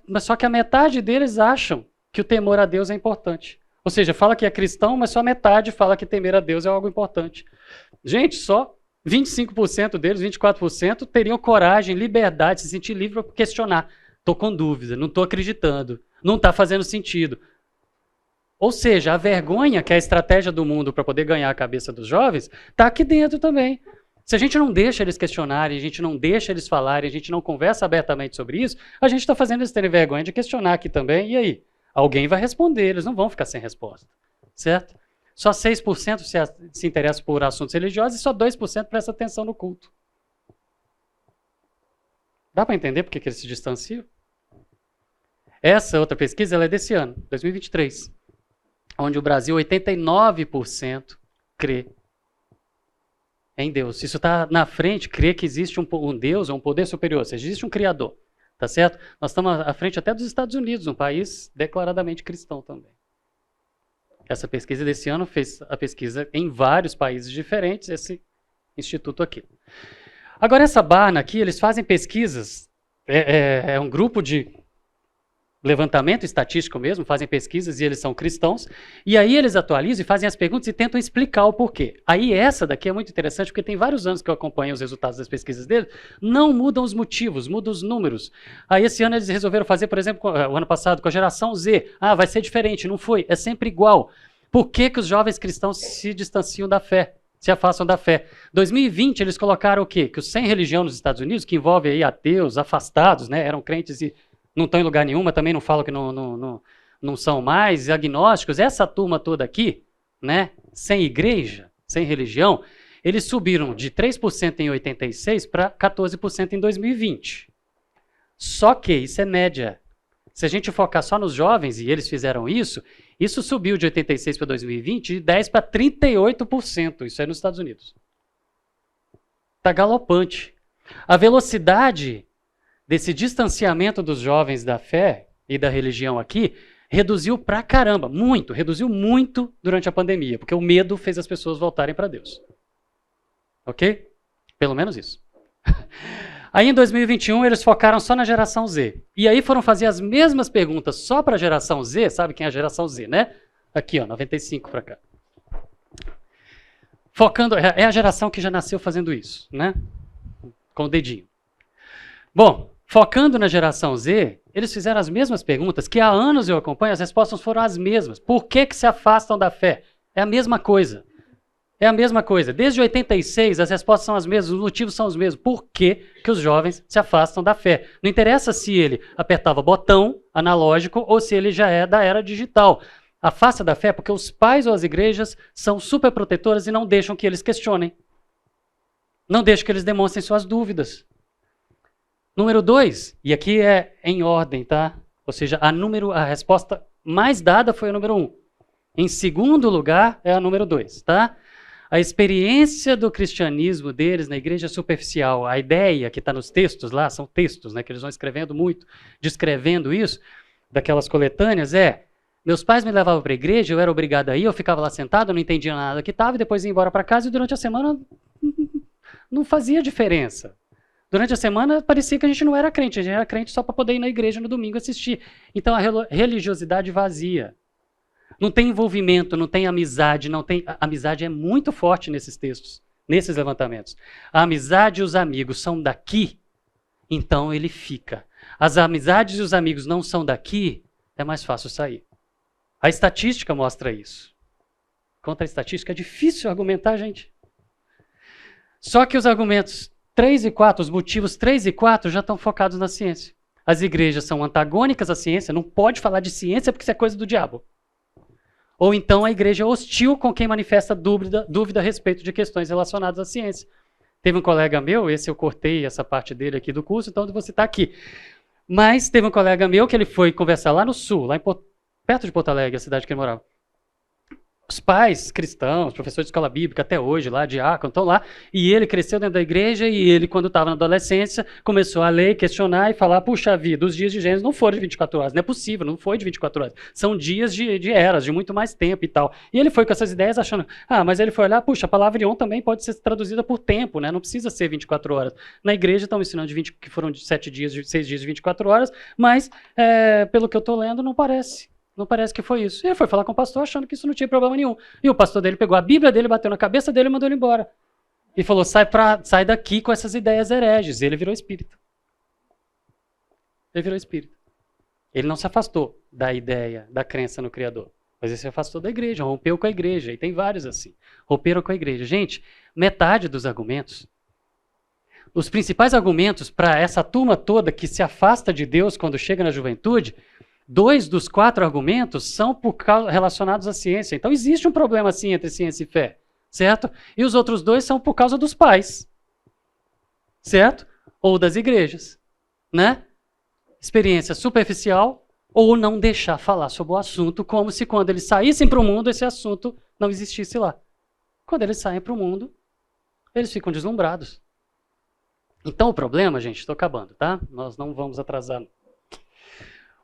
Mas só que a metade deles acham que o temor a Deus é importante. Ou seja, fala que é cristão, mas só metade fala que temer a Deus é algo importante. Gente, só 25% deles, 24%, teriam coragem, liberdade, se sentir livre para questionar. Estou com dúvida, não estou acreditando, não está fazendo sentido. Ou seja, a vergonha, que é a estratégia do mundo para poder ganhar a cabeça dos jovens, está aqui dentro também. Se a gente não deixa eles questionarem, a gente não deixa eles falarem, a gente não conversa abertamente sobre isso, a gente está fazendo eles terem vergonha de questionar aqui também. E aí? Alguém vai responder, eles não vão ficar sem resposta, certo? Só 6% se interessa por assuntos religiosos e só 2% presta atenção no culto. Dá para entender por que eles se distanciam? Essa outra pesquisa ela é desse ano, 2023, onde o Brasil, 89% crê em Deus. Isso está na frente, crê que existe um Deus ou um poder superior, ou seja, existe um Criador. Tá certo? Nós estamos à frente até dos Estados Unidos, um país declaradamente cristão também. Essa pesquisa desse ano fez a pesquisa em vários países diferentes, esse instituto aqui. Agora, essa Barna aqui, eles fazem pesquisas, é um grupo de levantamento estatístico mesmo, fazem pesquisas e eles são cristãos, e aí eles atualizam e fazem as perguntas e tentam explicar o porquê. Aí essa daqui é muito interessante, porque tem vários anos que eu acompanho os resultados das pesquisas deles, não mudam os motivos, mudam os números. Aí esse ano eles resolveram fazer, por exemplo, o ano passado, com a geração Z. Vai ser diferente, não foi, é sempre igual. Por que os jovens cristãos se distanciam da fé, se afastam da fé? 2020 eles colocaram o quê? Que os sem religião nos Estados Unidos, que envolve aí ateus, afastados, né, eram crentes e não estão em lugar nenhum, mas também não falam que não são mais, agnósticos, essa turma toda aqui, né, sem igreja, sem religião, eles subiram de 3% em 86 para 14% em 2020. Só que isso é média. Se a gente focar só nos jovens, e eles fizeram isso subiu de 86 para 2020 de 10% para 38%, isso é nos Estados Unidos. Está galopante. A velocidade desse distanciamento dos jovens da fé e da religião aqui, reduziu pra caramba, reduziu muito durante a pandemia, porque o medo fez as pessoas voltarem para Deus. Ok? Pelo menos isso. Aí em 2021 eles focaram só na geração Z. E aí foram fazer as mesmas perguntas só para a geração Z, sabe quem é a geração Z, né? Aqui, ó, 95 para cá. Focando, é a geração que já nasceu fazendo isso, né? Com o dedinho. Bom, focando na geração Z, eles fizeram as mesmas perguntas, que há anos eu acompanho, as respostas foram as mesmas. Por que se afastam da fé? É a mesma coisa. É a mesma coisa. Desde 86, as respostas são as mesmas, os motivos são os mesmos. Por que que os jovens se afastam da fé? Não interessa se ele apertava botão analógico ou se ele já é da era digital. Afasta da fé porque os pais ou as igrejas são superprotetoras e não deixam que eles questionem. Não deixam que eles demonstrem suas dúvidas. Número 2, e aqui é em ordem, tá? Ou seja, a resposta mais dada foi a número 1. Em segundo lugar é a número 2, tá? A experiência do cristianismo deles na igreja é superficial. A ideia que está nos textos lá, são textos, né, que eles vão escrevendo muito, descrevendo isso, daquelas coletâneas, meus pais me levavam para a igreja, eu era obrigado a ir, eu ficava lá sentado, eu não entendia nada que estava, e depois ia embora para casa, e durante a semana não fazia diferença. Durante a semana parecia que a gente não era crente, a gente era crente só para poder ir na igreja no domingo assistir. Então a religiosidade vazia. Não tem envolvimento, não tem amizade, a amizade é muito forte nesses textos, nesses levantamentos. A amizade e os amigos são daqui, então ele fica. As amizades e os amigos não são daqui, é mais fácil sair. A estatística mostra isso. Contra a estatística é difícil argumentar, gente. Só que os argumentos 3 e 4, os motivos 3 e 4 já estão focados na ciência. As igrejas são antagônicas à ciência, não pode falar de ciência porque isso é coisa do diabo. Ou então a igreja é hostil com quem manifesta dúvida a respeito de questões relacionadas à ciência. Teve um colega meu, esse eu cortei essa parte dele aqui do curso, então eu vou citar aqui. Mas teve um colega meu que ele foi conversar lá no sul, perto de Porto Alegre, a cidade que ele morava. Os pais cristãos, professores de escola bíblica, até hoje, lá, diácono, estão lá, e ele cresceu dentro da igreja, e ele, quando estava na adolescência, começou a ler, questionar e falar, puxa vida, os dias de Gênesis não foram de 24 horas, não é possível, não foi de 24 horas, são dias de eras, de muito mais tempo e tal. E ele foi com essas ideias achando, mas ele foi olhar, puxa, a palavra Yom também pode ser traduzida por tempo, né? Não precisa ser 24 horas. Na igreja estão ensinando que foram de 7 dias, de 6 dias de 24 horas, mas, pelo que eu estou lendo, não parece. Não parece que foi isso. E ele foi falar com o pastor achando que isso não tinha problema nenhum. E o pastor dele pegou a Bíblia dele, bateu na cabeça dele e mandou ele embora. E falou, sai daqui com essas ideias hereges. E ele virou espírita. Ele virou espírita. Ele não se afastou da ideia, da crença no Criador. Mas ele se afastou da igreja, rompeu com a igreja. E tem vários assim. Romperam com a igreja. Gente, metade dos argumentos, os principais argumentos para essa turma toda que se afasta de Deus quando chega na juventude, 2 dos 4 argumentos são relacionados à ciência. Então existe um problema assim entre ciência e fé, certo? E os outros 2 são por causa dos pais, certo? Ou das igrejas, né? Experiência superficial ou não deixar falar sobre o assunto, como se quando eles saíssem para o mundo esse assunto não existisse lá. Quando eles saem para o mundo, eles ficam deslumbrados. Então o problema, gente, estou acabando, tá? Nós não vamos atrasar.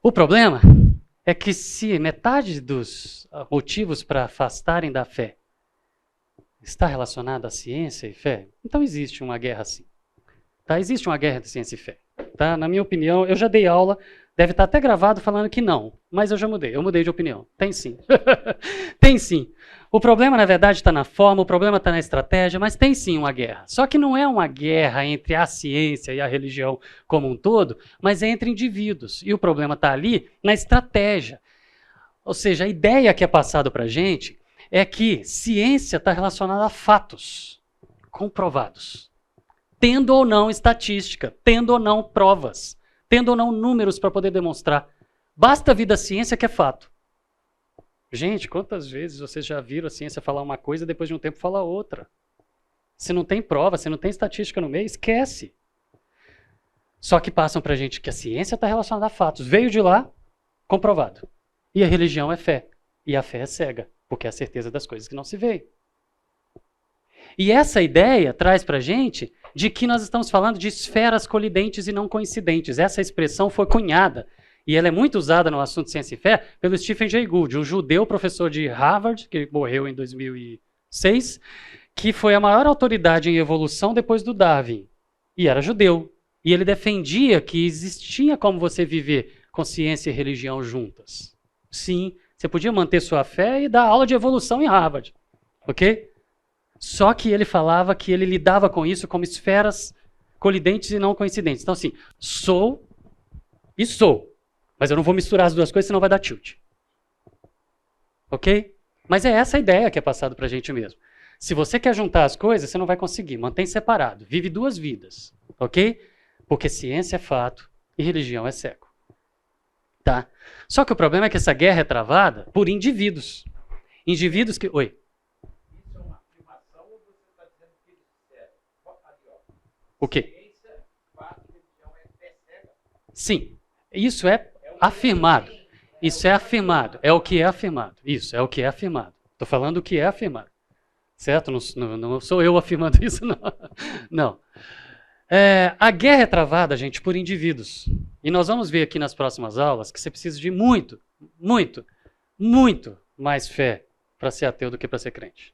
O problema é que se metade dos motivos para afastarem da fé está relacionado à ciência e fé, então existe uma guerra assim. Tá? Existe uma guerra entre ciência e fé. Tá? Na minha opinião, eu já dei aula, deve estar até gravado falando que não, mas eu mudei de opinião. Tem sim. Tem sim. O problema, na verdade, está na forma, o problema está na estratégia, mas tem sim uma guerra. Só que não é uma guerra entre a ciência e a religião como um todo, mas é entre indivíduos. E o problema está ali na estratégia. Ou seja, a ideia que é passada para a gente é que ciência está relacionada a fatos comprovados, tendo ou não estatística, tendo ou não provas, tendo ou não números para poder demonstrar. Basta vir da ciência que é fato. Gente, quantas vezes vocês já viram a ciência falar uma coisa e depois de um tempo falar outra? Se não tem prova, se não tem estatística no meio, esquece. Só que passam para a gente que a ciência está relacionada a fatos. Veio de lá, comprovado. E a religião é fé. E a fé é cega, porque é a certeza das coisas que não se veem. E essa ideia traz para a gente de que nós estamos falando de esferas colidentes e não coincidentes. Essa expressão foi cunhada, e ela é muito usada no assunto ciência e fé, pelo Stephen Jay Gould, um judeu professor de Harvard, que morreu em 2006, que foi a maior autoridade em evolução depois do Darwin. E era judeu. E ele defendia que existia como você viver com ciência e religião juntas. Sim, você podia manter sua fé e dar aula de evolução em Harvard. Ok? Só que ele falava que ele lidava com isso como esferas colidentes e não coincidentes. Então assim, sou e sou. Mas eu não vou misturar as duas coisas, senão vai dar tilt. Ok? Mas é essa a ideia que é passada para a gente mesmo. Se você quer juntar as coisas, você não vai conseguir. Mantém separado. Vive duas vidas, ok? Porque ciência é fato e religião é cego. Tá? Só que o problema é que essa guerra é travada por indivíduos. Indivíduos que... Oi. Isso é uma afirmação ou você está dizendo que eles disseram? Ali, ó. O quê? Ciência, fato, religião é fé cega? Sim. Isso é afirmado. Isso é afirmado. É o que é afirmado. Isso, é o que é afirmado. Estou falando o que é afirmado. Certo? Não sou eu afirmando isso, não. Não. A guerra é travada, gente, por indivíduos. E nós vamos ver aqui nas próximas aulas que você precisa de muito, muito, muito mais fé para ser ateu do que para ser crente.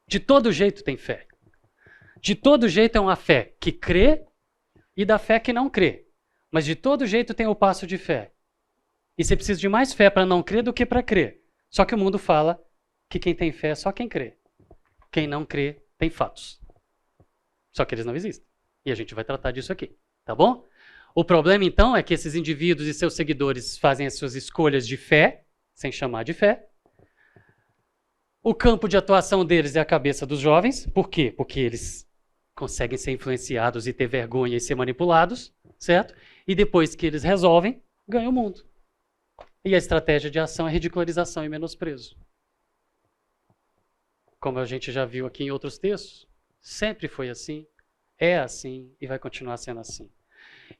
De todo jeito tem fé. De todo jeito é uma fé que crê e da fé que não crê. Mas de todo jeito tem o passo de fé. E você precisa de mais fé para não crer do que para crer. Só que o mundo fala que quem tem fé é só quem crê. Quem não crê tem fatos. Só que eles não existem. E a gente vai tratar disso aqui, tá bom? O problema, então, é que esses indivíduos e seus seguidores fazem as suas escolhas de fé, sem chamar de fé. O campo de atuação deles é a cabeça dos jovens. Por quê? Porque eles conseguem ser influenciados e ter vergonha e ser manipulados, certo? E depois que eles resolvem, ganham o mundo. E a estratégia de ação é ridicularização e menosprezo. Como a gente já viu aqui em outros textos, sempre foi assim, é assim e vai continuar sendo assim.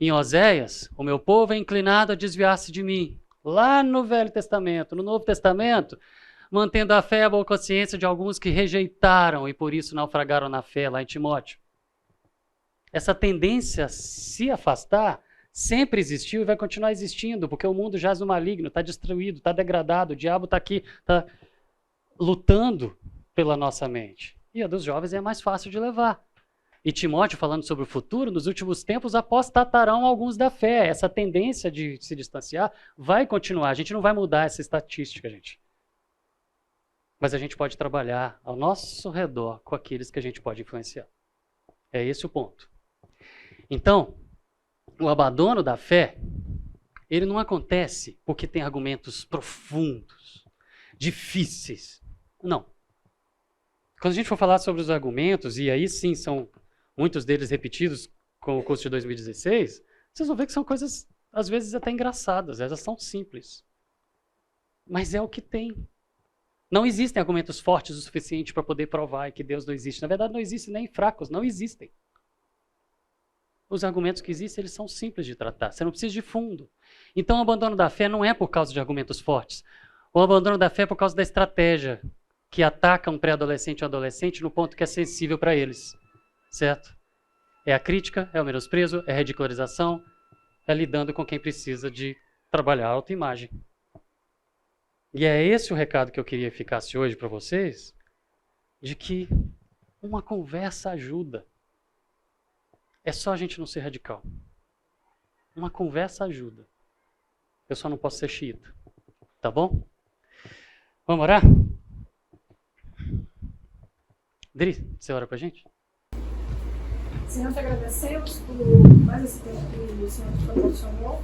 Em Oséias, o meu povo é inclinado a desviar-se de mim. Lá no Velho Testamento, no Novo Testamento, mantendo a fé e a boa consciência de alguns que rejeitaram e por isso naufragaram na fé, lá em Timóteo. Essa tendência a se afastar sempre existiu e vai continuar existindo, porque o mundo jaz no maligno, está destruído, está degradado, o diabo está aqui, está lutando pela nossa mente. E a dos jovens é mais fácil de levar. E Timóteo, falando sobre o futuro, nos últimos tempos apostatarão alguns da fé. Essa tendência de se distanciar vai continuar. A gente não vai mudar essa estatística, gente. Mas a gente pode trabalhar ao nosso redor com aqueles que a gente pode influenciar. É esse o ponto. Então, o abandono da fé, ele não acontece porque tem argumentos profundos, difíceis. Não. Quando a gente for falar sobre os argumentos, e aí sim são muitos deles repetidos com o curso de 2016, vocês vão ver que são coisas, às vezes, até engraçadas, elas são simples. Mas é o que tem. Não existem argumentos fortes o suficiente para poder provar que Deus não existe. Na verdade, não existem nem fracos, não existem. Os argumentos que existem, eles são simples de tratar. Você não precisa de fundo. Então, o abandono da fé não é por causa de argumentos fortes. O abandono da fé é por causa da estratégia que ataca um pré-adolescente ou adolescente no ponto que é sensível para eles. Certo? É a crítica, é o menosprezo, é a ridicularização, é lidando com quem precisa de trabalhar a autoimagem. E é esse o recado que eu queria que ficasse hoje para vocês, de que uma conversa ajuda. É só a gente não ser radical. Uma conversa ajuda. Eu só não posso ser xiita. Tá bom? Vamos orar? Dri, você ora pra gente? Senhor, te agradecemos por mais esse tempo que o Senhor nos proporcionou.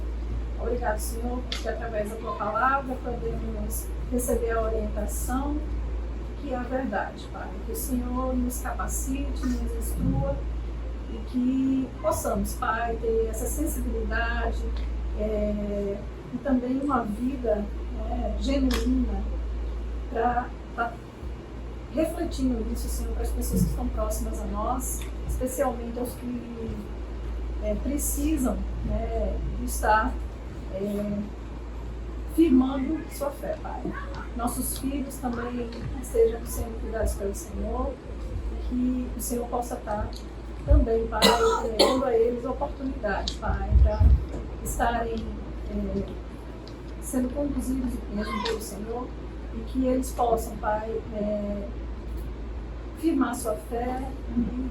Obrigado, Senhor, porque através da tua palavra podemos receber a orientação que é a verdade, Pai. Que o Senhor nos capacite, nos instrua e que possamos, Pai, ter essa sensibilidade e também uma vida genuína para refletindo isso, Senhor, para as pessoas que estão próximas a nós, especialmente aos que precisam de estar firmando sua fé, Pai. Nossos filhos também estejam sendo cuidados pelo Senhor e que o Senhor possa estar também, Pai, dando a eles oportunidades, Pai, para estarem sendo conduzidos mesmo pelo Senhor e que eles possam, Pai, firmar sua fé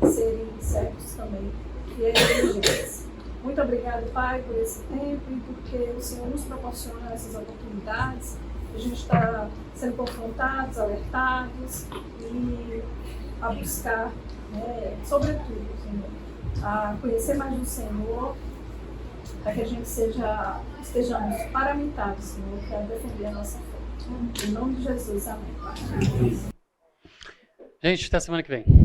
e serem certos também, fiéis e diligentes. Muito obrigado, Pai, por esse tempo e porque o Senhor nos proporciona essas oportunidades. A gente está sendo confrontados, alertados e a buscar, sobretudo, Senhor, a conhecer mais do Senhor, para que a gente estejamos paramentados, Senhor, para defender a nossa fé. Em nome de Jesus, amém. Gente, até semana que vem.